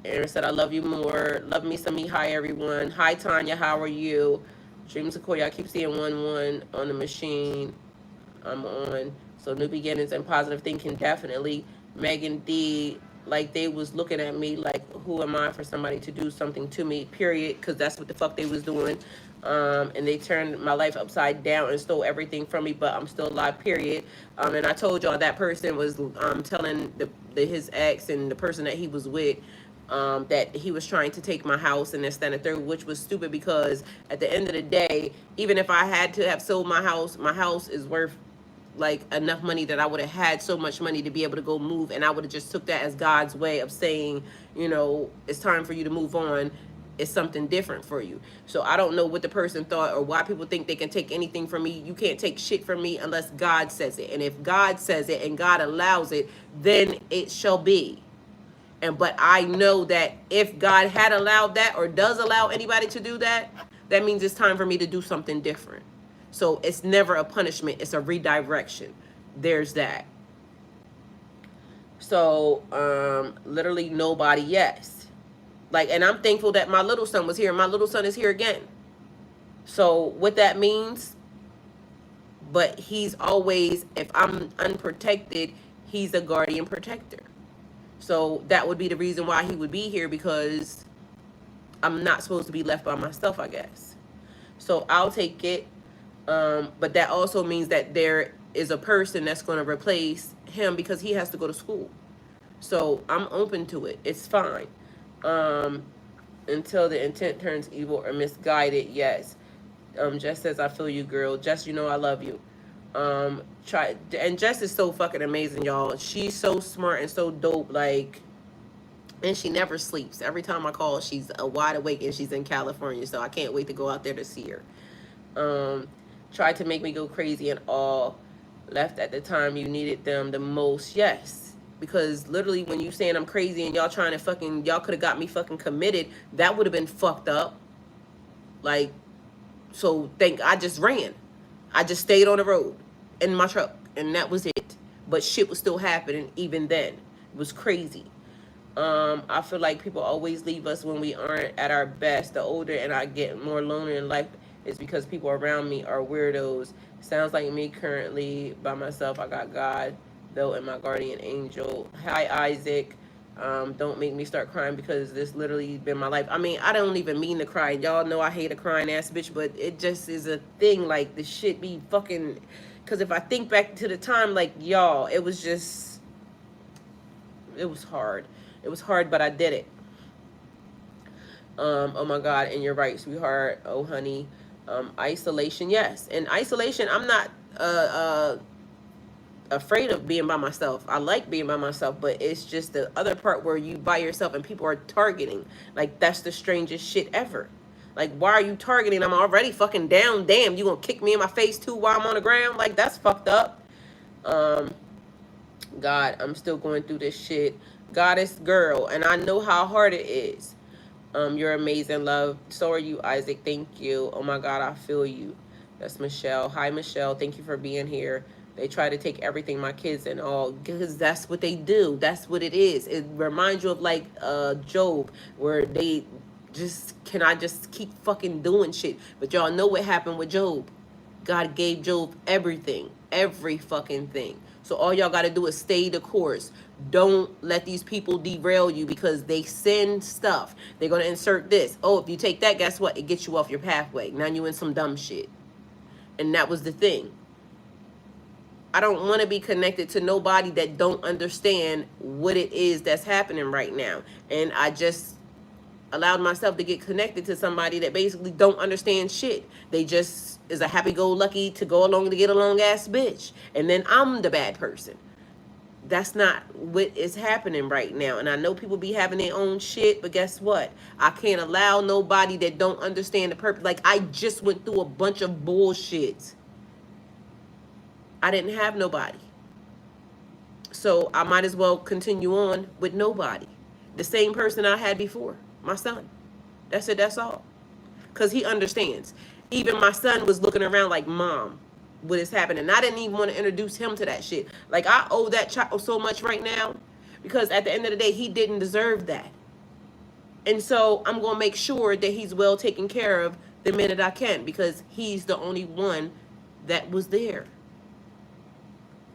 Aaron said, I love you more. Love me some me. Hi, everyone. Hi, Tanya. How are you? Dream Sequoia, I keep seeing 1-1 on the machine I'm on. So new beginnings and positive thinking, definitely. Megan D, like they was looking at me like, who am I for somebody to do something to me, period, because that's what the fuck they was doing. And they turned my life upside down and stole everything from me, but I'm still alive, period. And I told y'all that person was telling his ex and the person that he was with that he was trying to take my house and this, that, and the third, which was stupid because at the end of the day, even if I had to have sold my house is worth like enough money that I would have had so much money to be able to go move, and I would have just took that as God's way of saying, you know, it's time for you to move on. It's something different for you. So I don't know what the person thought or why people think they can take anything from me. You can't take shit from me unless God says it. And if God says it and God allows it, then it shall be. But I know that if God had allowed that or does allow anybody to do that, that means it's time for me to do something different. So it's never a punishment, it's a redirection. There's that. So literally nobody, yes. Like, and I'm thankful that my little son was here. My little son is here again. So what that means, but he's always, if I'm unprotected, he's a guardian protector. So that would be the reason why he would be here, because I'm not supposed to be left by myself, I guess. So I'll take it. But that also means that there is a person that's going to replace him because he has to go to school. So I'm open to it. It's fine. Until the intent turns evil or misguided, yes. Jess says, I feel you, girl. Jess, you know I love you. And Jess is so fucking amazing, y'all. She's so smart and so dope, like, and she never sleeps. Every time I call, she's wide awake, and she's in California, so I can't wait to go out there to see her. Tried to make me go crazy and all. Left at the time you needed them the most, yes. Because literally when you saying I'm crazy and y'all trying to fucking, y'all could have got me fucking committed, that would have been fucked up. Like, so I just ran. I just stayed on the road in my truck, and that was it. But shit was still happening even then. It was crazy. I feel like people always leave us when we aren't at our best. The older and I get more lonely in life is because people around me are weirdos. Sounds like me currently by myself. I got God, though, and my guardian angel. Hi, Isaac. Don't make me start crying because this literally been my life. I mean, I don't even mean to cry. Y'all know I hate a crying ass bitch, but it just is a thing. Like, the shit be fucking Because if I think back to the time, like, y'all, it was just, it was hard. It was hard, but I did it. Oh my God, and you're right, sweetheart. Oh, honey. Isolation, yes. And isolation, I'm not afraid of being by myself. I like being by myself, but it's just the other part where you by yourself and people are targeting. Like, that's the strangest shit ever. Like, why are you targeting? I'm already fucking down. Damn, you gonna kick me in my face too while I'm on the ground? Like, that's fucked up. God, I'm still going through this shit. Goddess girl, and I know how hard it is. You're amazing, love. So are you, Isaac. Thank you. Oh my God, I feel you. That's Michelle. Hi, Michelle. Thank you for being here. They try to take everything, my kids and all, because that's what they do. That's what it is. It reminds you of like Job, where they just cannot just keep fucking doing shit. But y'all know what happened with Job. God gave Job everything, every fucking thing. So all y'all got to do is stay the course. Don't let these people derail you because they send stuff. They're going to insert this. Oh, if you take that, guess what? It gets you off your pathway. Now you in some dumb shit. And that was the thing. I don't want to be connected to nobody that don't understand what it is that's happening right now. And I just allowed myself to get connected to somebody that basically don't understand shit. They just is a happy-go-lucky to go along to get along ass bitch. And then I'm the bad person. That's not what is happening right now. And I know people be having their own shit, but guess what? I can't allow nobody that don't understand the purpose. Like, I just went through a bunch of bullshit. I didn't have nobody. So I might as well continue on with nobody. The same person I had before, my son. That's it, that's all. Because he understands. Even my son was looking around like, Mom, what is happening? And I didn't even want to introduce him to that shit. Like, I owe that child so much right now. Because at the end of the day, he didn't deserve that. And so I'm going to make sure that he's well taken care of the minute I can. Because he's the only one that was there.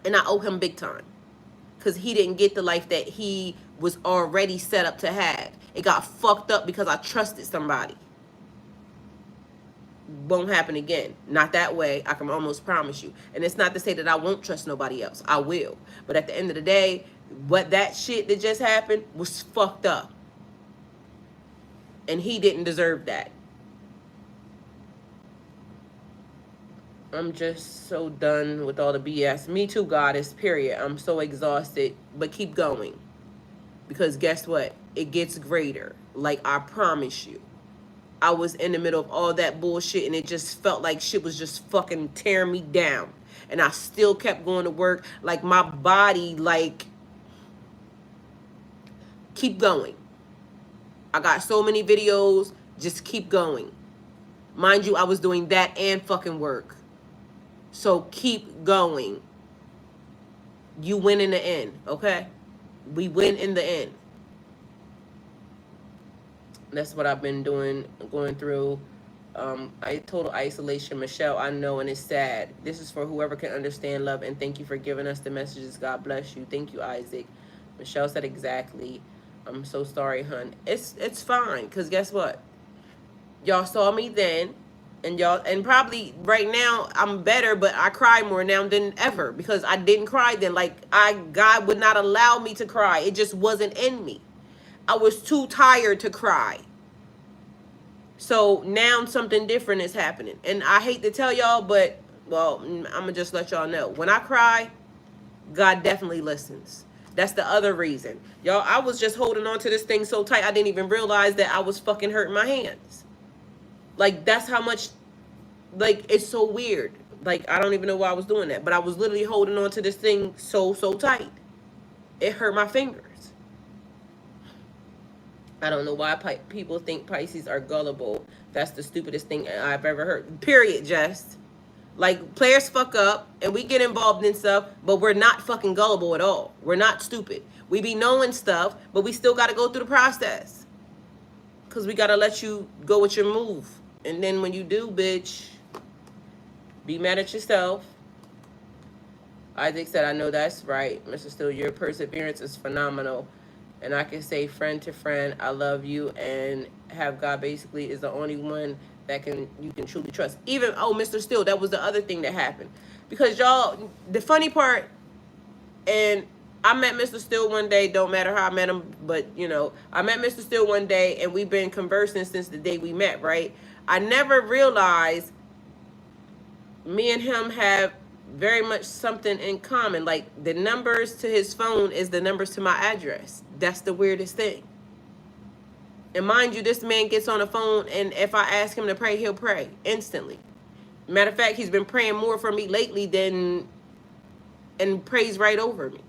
And I owe him big time. Because he didn't get the life that he was already set up to have. It got fucked up because I trusted somebody. Won't happen again. Not that way. I can almost promise you. And it's not to say that I won't trust nobody else. I will. But at the end of the day, what that shit that just happened was fucked up. And he didn't deserve that. I'm just so done with all the BS. Me too, goddess, period. I'm so exhausted. But keep going. Because guess what? It gets greater. Like, I promise you. I was in the middle of all that bullshit and it just felt like shit was just fucking tearing me down. And I still kept going to work. Like, my body, like, keep going. I got so many videos. Just keep going. Mind you, I was doing that and fucking work. So keep going. You win in the end, okay? We win in the end. That's what I've been doing, going through. Total isolation. Michelle, I know, and it's sad. This is for whoever can understand love, and thank you for giving us the messages. God bless you. Thank you, Isaac. Michelle said exactly. I'm so sorry, hun. It's fine, because guess what? Y'all saw me then, and probably right now I'm better, but I cry more now than ever because I didn't cry then. Like, God would not allow me to cry. It just wasn't in me. I was too tired to cry. So now something different is happening. And I hate to tell y'all, but, well, I'm going to just let y'all know. When I cry, God definitely listens. That's the other reason. Y'all, I was just holding on to this thing so tight, I didn't even realize that I was fucking hurting my hands. Like, that's how much, like, it's so weird. Like, I don't even know why I was doing that. But I was literally holding on to this thing so tight. It hurt my fingers. I don't know why people think Pisces are gullible. That's the stupidest thing I've ever heard. Period, just. Like, players fuck up, and we get involved in stuff, but we're not fucking gullible at all. We're not stupid. We be knowing stuff, but we still got to go through the process. Because we got to let you go with your move. And then when you do, bitch, be mad at yourself. Isaac said, I know that's right. Mr. Steele, your perseverance is phenomenal. And I can say friend to friend, I love you, and have God basically is the only one that you can truly trust. Even, oh, Mr. Steele, that was the other thing that happened. Because y'all, the funny part, and I met Mr. Steele one day, don't matter how I met him, but you know, I met Mr. Steele one day and we've been conversing since the day we met, right? I never realized me and him have very much something in common. Like the numbers to his phone is the numbers to my address. That's the weirdest thing. And mind you, this man gets on the phone and if I ask him to pray, he'll pray instantly. Matter of fact, he's been praying more for me lately than, and prays right over me.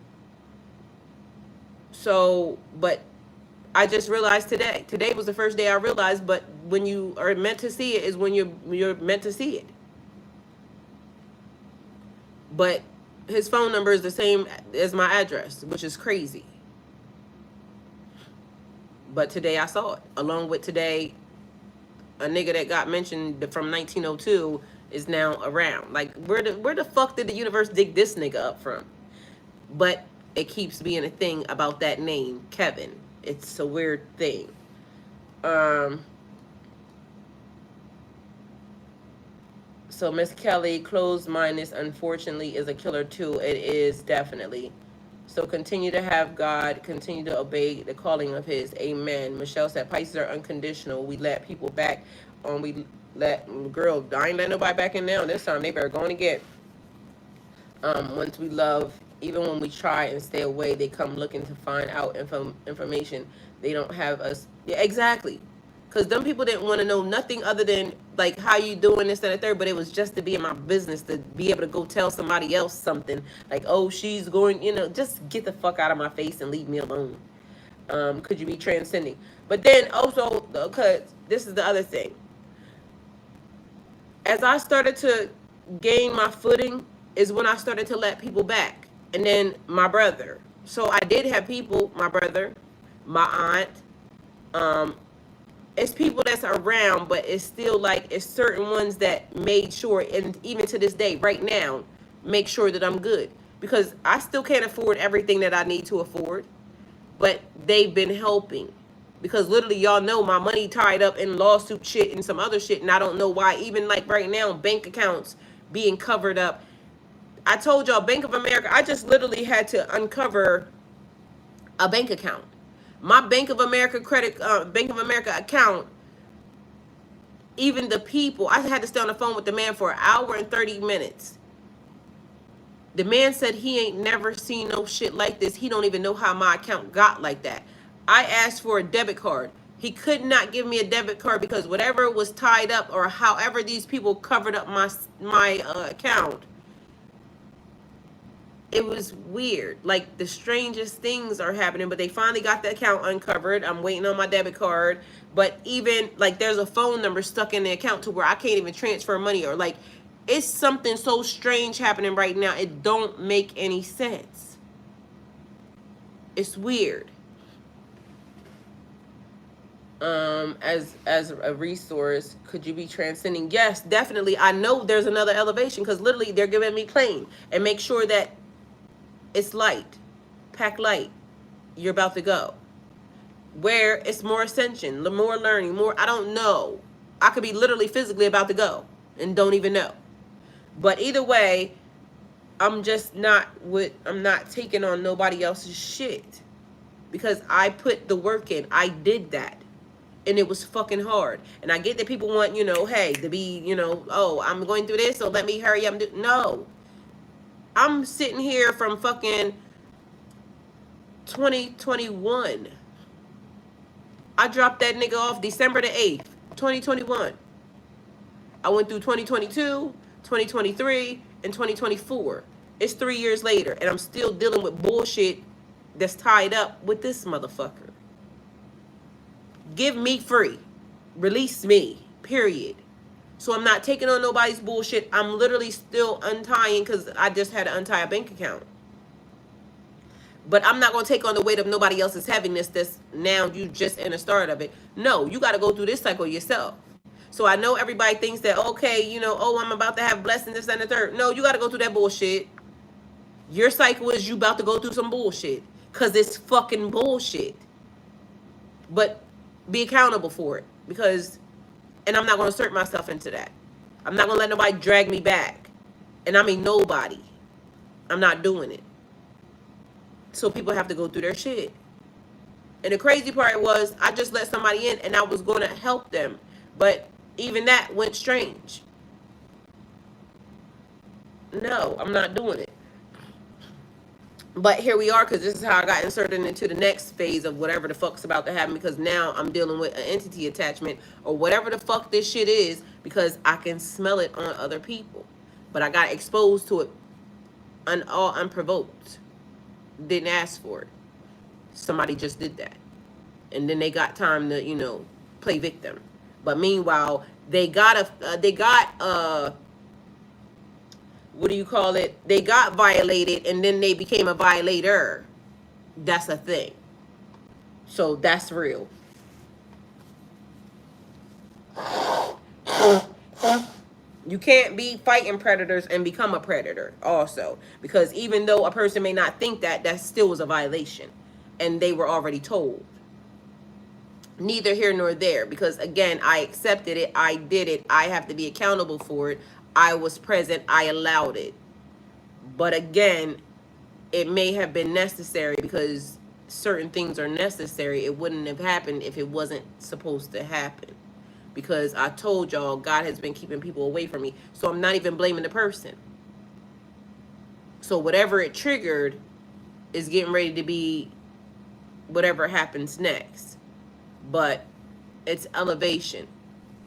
So, but I just realized today. Today was the first day I realized, but when you are meant to see it is when you're meant to see it. But his phone number is the same as my address, which is crazy. But today I saw it. Along with today, a nigga that got mentioned from 1902 is now around. Like, where the fuck did the universe dig this nigga up from? But it keeps being a thing about that name, Kevin. It's a weird thing. So Miss Kelly, closed mindedness unfortunately is a killer too. It is definitely. So continue to have God, continue to obey the calling of his. Amen. Michelle said Pisces are unconditional. We let people back on. We let, girl, I ain't let nobody back in now. This time they better go and get. Once we love, even when we try and stay away, they come looking to find out information. They don't have us. Yeah, exactly. Because them people didn't want to know nothing other than, like, how you doing, this, and the third. But it was just to be in my business, to be able to go tell somebody else something. Like, oh, she's going, you know, just get the fuck out of my face and leave me alone. Could you be transcending? But then also, because this is the other thing. As I started to gain my footing is when I started to let people back. And then my brother. So I did have people, my brother, my aunt, it's people that's around, but it's still like, it's certain ones that made sure, and even to this day, right now, make sure that I'm good. Because I still can't afford everything that I need to afford, but they've been helping. Because literally, y'all know my money tied up in lawsuit shit and some other shit, and I don't know why. Even like right now, bank accounts being covered up. I told y'all, Bank of America, I just literally had to uncover a bank account. My Bank of America Bank of America account, even the people, I had to stay on the phone with the man for an hour and 30 minutes. The man said he ain't never seen no shit like this. He don't even know how my account got like that. I asked for a debit card. He could not give me a debit card because whatever was tied up or however these people covered up my account, it was weird. Like, the strangest things are happening, but they finally got the account uncovered. I'm waiting on my debit card. But even, like, there's a phone number stuck in the account to where I can't even transfer money, or, like, it's something so strange happening right now. It don't make any sense. It's weird. As a resource, could you be transcending? Yes, definitely. I know there's another elevation because literally they're giving me claim and make sure that it's light, pack light. You're about to go. Where it's more ascension, more learning, more, I don't know. I could be literally physically about to go and don't even know. But either way, I'm not taking on nobody else's shit. Because I put the work in. I did that. And it was fucking hard. And I get that people want, you know, hey, to be, you know, oh, I'm going through this, so let me hurry up and do. No. I'm sitting here from fucking 2021. I dropped that nigga off December the 8th, 2021. I went through 2022, 2023, and 2024. It's 3 years later, and I'm still dealing with bullshit that's tied up with this motherfucker. Give me free. Release me. Period. So I'm not taking on nobody's bullshit. I'm literally still untying because I just had to untie a bank account. But I'm not going to take on the weight of nobody else's heaviness that's now you just in the start of it. No, you got to go through this cycle yourself. So I know everybody thinks that, okay, you know, oh, I'm about to have blessings, this and the third. No, you got to go through that bullshit. Your cycle is you about to go through some bullshit. Because it's fucking bullshit. But be accountable for it. Because, and I'm not going to insert myself into that. I'm not going to let nobody drag me back. And I mean nobody. I'm not doing it. So people have to go through their shit. And the crazy part was I just let somebody in and I was going to help them. But even that went strange. No, I'm not doing it. But here we are, because this is how I got inserted into the next phase of whatever the fuck's about to happen, because now I'm dealing with an entity attachment or whatever the fuck this shit is, because I can smell it on other people. But I got exposed to it all unprovoked. Didn't ask for it. Somebody just did that. And then they got time to, you know, play victim. But meanwhile, they got what do you call it? They got violated and then they became a violator. That's a thing. So that's real. You can't be fighting predators and become a predator also. Because even though a person may not think that, that still was a violation. And they were already told. Neither here nor there. Because again, I accepted it. I did it. I have to be accountable for it. I was present. I allowed it. But again, it may have been necessary because certain things are necessary. It wouldn't have happened if it wasn't supposed to happen. Because I told y'all, God has been keeping people away from me. So I'm not even blaming the person. So whatever it triggered is getting ready to be whatever happens next. But it's elevation.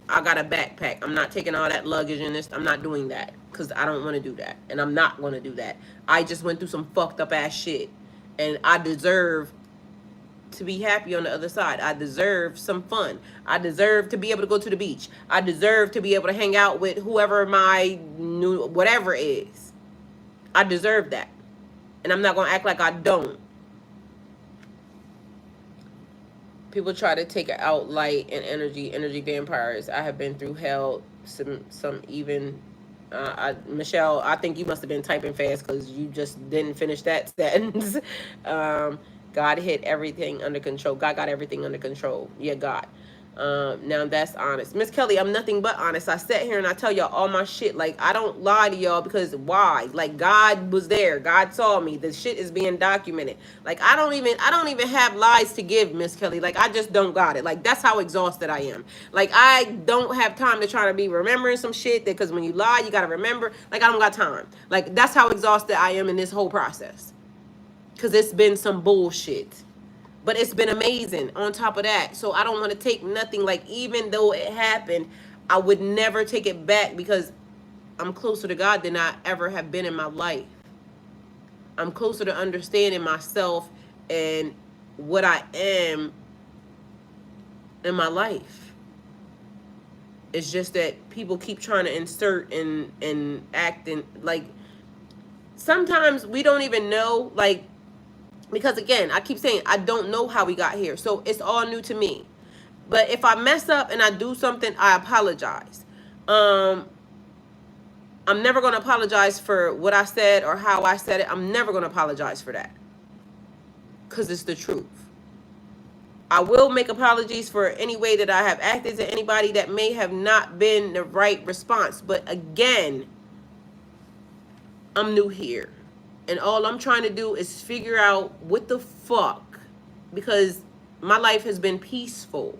I got a backpack. I'm not taking all that luggage in this. I'm not doing that because I don't want to do that. And I'm not going to do that. I just went through some fucked up ass shit. And I deserve to be happy on the other side. I deserve some fun. I deserve to be able to go to the beach. I deserve to be able to hang out with whoever my new whatever is. I deserve that. And I'm not going to act like I don't. People try to take it out light and energy vampires. I have been through hell. Some even Michelle, I think you must have been typing fast because you just didn't finish that sentence. God hit everything under control. God got everything under control. Yeah, God. Now that's honest. Miss Kelly, I'm nothing but honest. I sit here and I tell y'all all my shit. Like, I don't lie to y'all because why? Like, God was there. God saw me. The shit is being documented. Like, I don't even have lies to give, Miss Kelly. Like, I just don't got it. Like, that's how exhausted I am. Like, I don't have time to try to be remembering some shit because when you lie, you got to remember. Like, I don't got time. Like, that's how exhausted I am in this whole process. Because it's been some bullshit. But it's been amazing on top of that. So I don't want to take nothing. Like, even though it happened, I would never take it back because I'm closer to God than I ever have been in my life. I'm closer to understanding myself and what I am in my life. It's just that people keep trying to insert and act in, like, sometimes we don't even know, like, because again, I keep saying, I don't know how we got here. So it's all new to me. But if I mess up and I do something, I apologize. I'm never going to apologize for what I said or how I said it. I'm never going to apologize for that. Because it's the truth. I will make apologies for any way that I have acted to anybody that may have not been the right response. But again, I'm new here. And all I'm trying to do is figure out what the fuck. Because my life has been peaceful.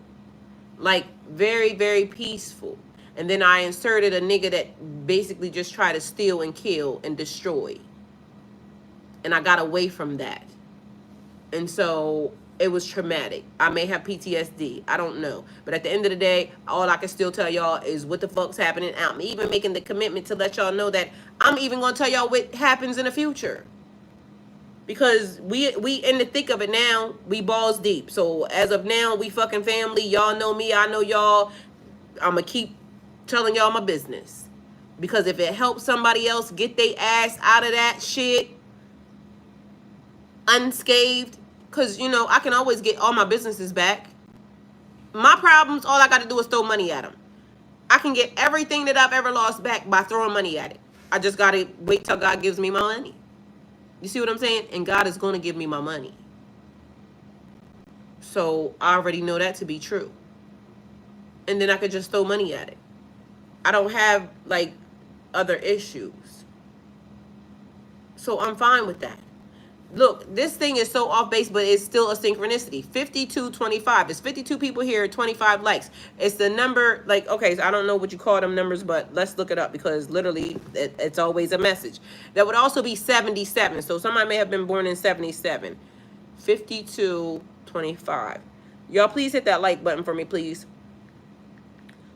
Like, very, very peaceful. And then I inserted a nigga that basically just tried to steal and kill and destroy. And I got away from that. And so it was traumatic. I may have PTSD. I don't know. But at the end of the day, all I can still tell y'all is what the fuck's happening. I'm even making the commitment to let y'all know that I'm even going to tell y'all what happens in the future. Because we in the thick of it now. We balls deep. So as of now, we fucking family. Y'all know me. I know y'all. I'm going to keep telling y'all my business. Because if it helps somebody else get their ass out of that shit unscathed, because, you know, I can always get all my businesses back. My problems, all I got to do is throw money at them. I can get everything that I've ever lost back by throwing money at it. I just got to wait till God gives me my money. You see what I'm saying? And God is going to give me my money. So I already know that to be true. And then I could just throw money at it. I don't have, like, other issues. So I'm fine with that. Look, this thing is so off base, but it's still a synchronicity. 5225. There's 52 people here, 25 likes. It's the number, like, okay, so I don't know what you call them numbers, but let's look it up because literally it's always a message. That would also be 77. So somebody may have been born in 77. 5225. Y'all, please hit that like button for me, please.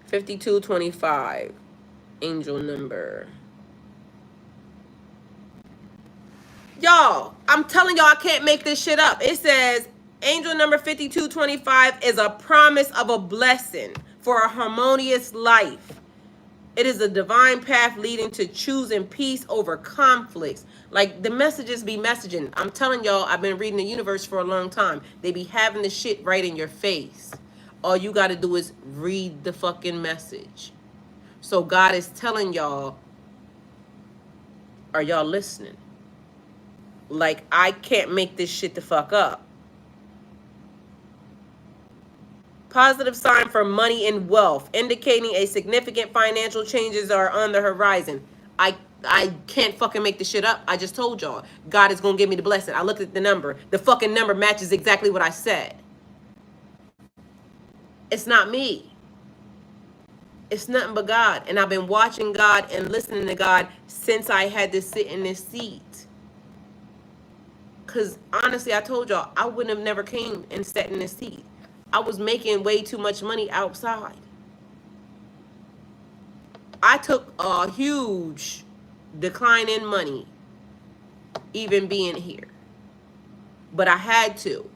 5225. Angel number. Y'all, I'm telling y'all, I can't make this shit up. It says angel number 5225 is a promise of a blessing for a harmonious life. It is a divine path leading to choosing peace over conflicts. Like, the messages be messaging. I'm telling y'all, I've been reading the universe for a long time. They be having the shit right in your face. All you got to do is read the fucking message. So God is telling y'all, are y'all listening? Like, I can't make this shit the fuck up. Positive sign for money and wealth, indicating a significant financial changes are on the horizon. I can't fucking make this shit up. I just told y'all. God is going to give me the blessing. I looked at the number. The fucking number matches exactly what I said. It's not me. It's nothing but God. And I've been watching God and listening to God since I had to sit in this seat. Because honestly, I told y'all, I wouldn't have never came and sat in this seat. I was making way too much money outside. I took a huge decline in money, even being here. But I had to.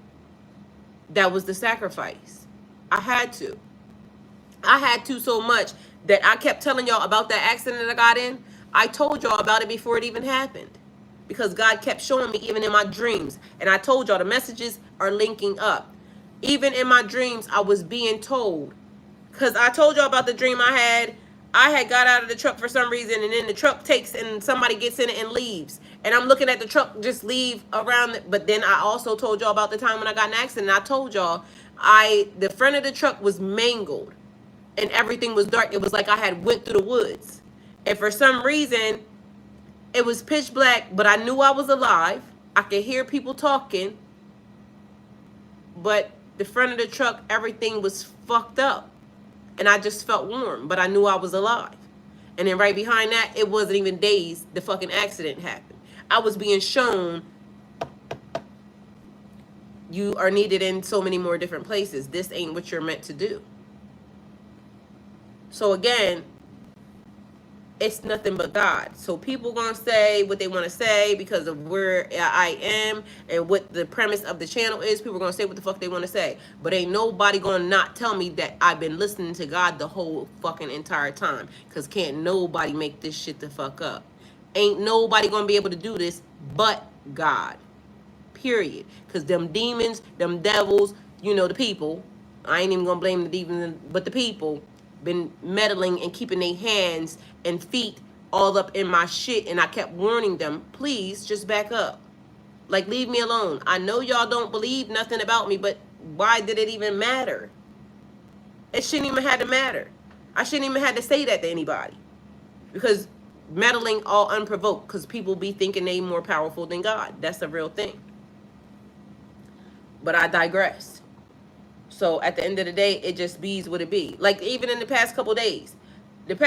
That was the sacrifice. I had to. I had to so much that I kept telling y'all about that accident that I got in. I told y'all about it before it even happened. Because God kept showing me even in my dreams. And I told y'all the messages are linking up. Even in my dreams, I was being told. Because I told y'all about the dream I had. I had got out of the truck for some reason, and then the truck takes and somebody gets in it and leaves. And I'm looking at the truck just leave around. But then I also told y'all about the time when I got in an accident. And I told y'all the front of the truck was mangled. And everything was dark. It was like I had went through the woods. And for some reason, it was pitch black, but I knew I was alive. I could hear people talking. But the front of the truck, everything was fucked up. And I just felt warm, but I knew I was alive. And then right behind that, it wasn't even days the fucking accident happened. I was being shown you are needed in so many more different places. This ain't what you're meant to do. So again, it's nothing but God. So people gonna say what they want to say because of where I am and what the premise of the channel is. People gonna say what the fuck they want to say. But ain't nobody gonna not tell me that I've been listening to God the whole fucking entire time. Because can't nobody make this shit the fuck up. Ain't nobody gonna be able to do this but God. Period. Because them demons, them devils, you know, the people, I ain't even gonna blame the demons, but the people been meddling and keeping their hands and feet all up in my shit. And I kept warning them, please just back up. Like, leave me alone. I know y'all don't believe nothing about me, but why did it even matter? It shouldn't even have to matter. I shouldn't even have to say that to anybody. Because meddling all unprovoked, because people be thinking they more powerful than God. That's a real thing. But I digress. So at the end of the day, it just bees what it be. Like, even in the past couple days. There's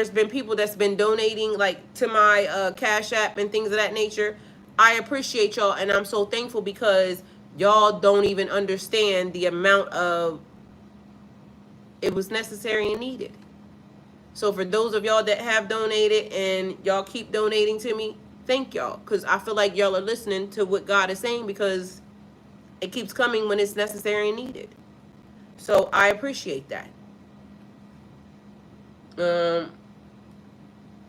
been people that's been donating, like, to my Cash App and things of that nature. I appreciate y'all, and I'm so thankful because y'all don't even understand the amount of it was necessary and needed. So for those of y'all that have donated and y'all keep donating to me, thank y'all. Because I feel like y'all are listening to what God is saying because it keeps coming when it's necessary and needed. So I appreciate that.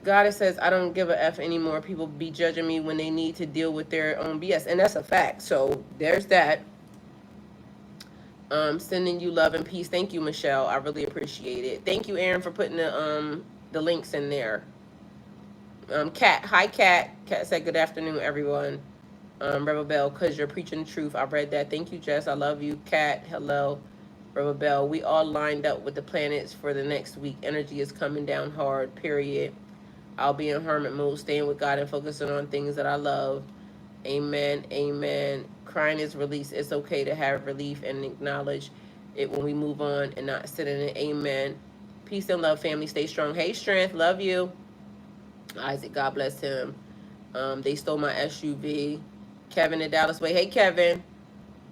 God says, I don't give a F anymore. People be judging me when they need to deal with their own BS. And that's a fact. So there's that. Sending you love and peace. Thank you, Michelle. I really appreciate it. Thank you, Aaron, for putting the links in there. Kat. Hi, Kat. Kat said, good afternoon, everyone. Rebel Bell, because you're preaching the truth. I read that. Thank you, Jess. I love you. Kat, hello. Rebel Bell, we all lined up with the planets for the next week. Energy is coming down hard, period. I'll be in hermit mode, staying with God and focusing on things that I love. Amen. Amen. Crying is release. It's okay to have relief and acknowledge it when we move on and not sit in it. Amen. Peace and love, family. Stay strong. Hey, Strength. Love you. Isaac, God bless him. They stole my SUV. Kevin in Dallas Way. Hey, Kevin.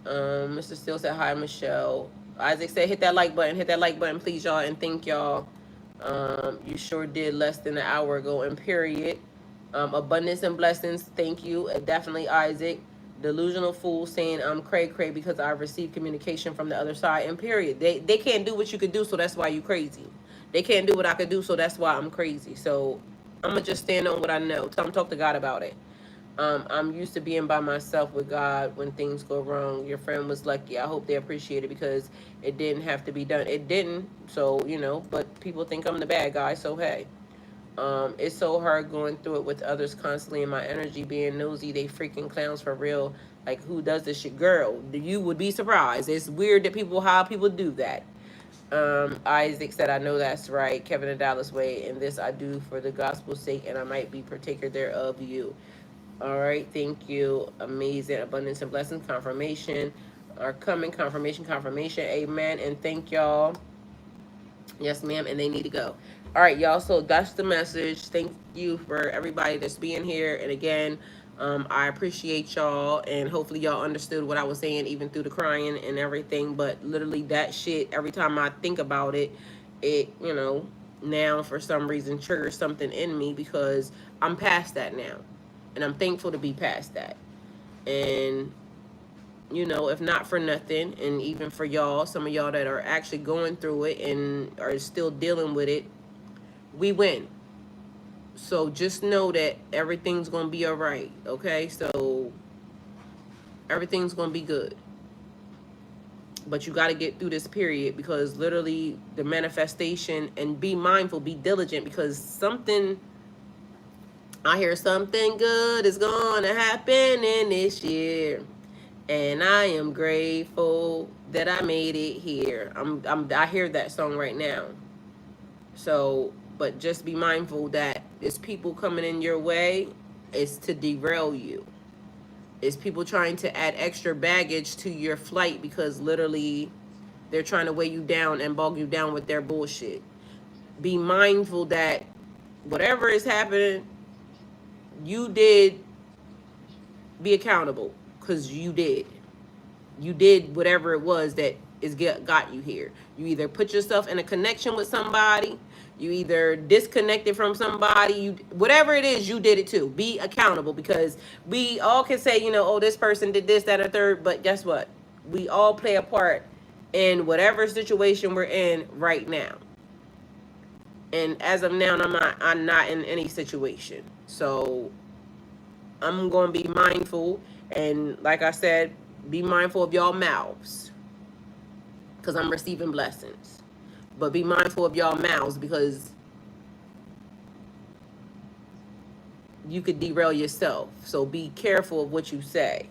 Mr. Steele said hi, Michelle. Isaac said hit that like button. Hit that like button, please, y'all. And thank y'all. You sure did less than an hour ago, and period. Abundance and blessings. Thank you. Definitely, Isaac. Delusional fool saying I'm cray because I received communication from the other side, and period. They can't do what you could do, so that's why you crazy. They can't do what I could do, so that's why I'm crazy. So I'm gonna just stand on what I know. Talk to God about it. I'm used to being by myself with God when things go wrong. Your friend was lucky. I hope they appreciate it because it didn't have to be done. It didn't. So, but people think I'm the bad guy. So, hey. It's so hard going through it with others constantly in my energy being nosy. They freaking clowns for real. Like, who does this shit? Girl, you would be surprised. It's weird that how people do that. Isaac said, I know that's right. Kevin in Dallas Way. And this I do for the gospel's sake, and I might be partaker thereof you. All right, thank you. Amazing. Abundance and blessings. Confirmation are coming. Confirmation. Amen. And thank y'all. Yes, ma'am. And they need to go. All right, y'all. So that's the message. Thank you for everybody that's being here. And again, I appreciate y'all. And hopefully y'all understood what I was saying, even through the crying and everything. But literally that shit, every time I think about it, now for some reason triggers something in me because I'm past that now. And I'm thankful to be past that. And, if not for nothing, and even for y'all, some of y'all that are actually going through it and are still dealing with it, we win. So just know that everything's going to be all right, okay? So everything's going to be good. But you got to get through this period because literally the manifestation, and be mindful, be diligent, because I hear something good is going to happen in this year. And I am grateful that I made it here. I hear that song right now. So, but just be mindful that it's people coming in your way. It's to derail you. It's people trying to add extra baggage to your flight because literally they're trying to weigh you down and bog you down with their bullshit. Be mindful that whatever is happening, you did be accountable because you did. You did whatever it was that got you here. You either put yourself in a connection with somebody, you either disconnected from somebody, whatever it is, you did it too. Be accountable because we all can say, oh, this person did this, that, or third, but guess what? We all play a part in whatever situation we're in right now. And as of now, I'm not in any situation. So I'm going to be mindful. And like I said, be mindful of y'all mouths because I'm receiving blessings. But be mindful of y'all mouths because you could derail yourself. So be careful of what you say.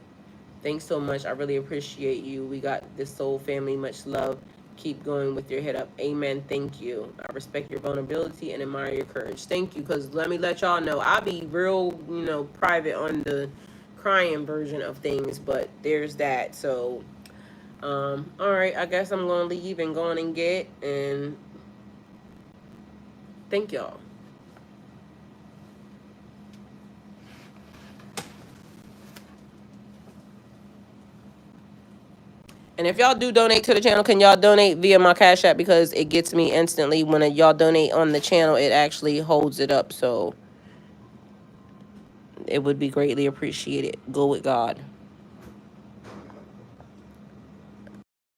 Thanks so much. I really appreciate you. We got this soul family. Much love. Keep going with your head up. Amen. Thank you. I respect your vulnerability and admire your courage. Thank you. Because let me let y'all know, I'll be real, private on the crying version of things. But there's that. So, all right. I guess I'm going to leave and go on and get. And thank y'all. And if y'all do donate to the channel, can y'all donate via my Cash App? Because it gets me instantly. When y'all donate on the channel, it actually holds it up. So it would be greatly appreciated. Go with God.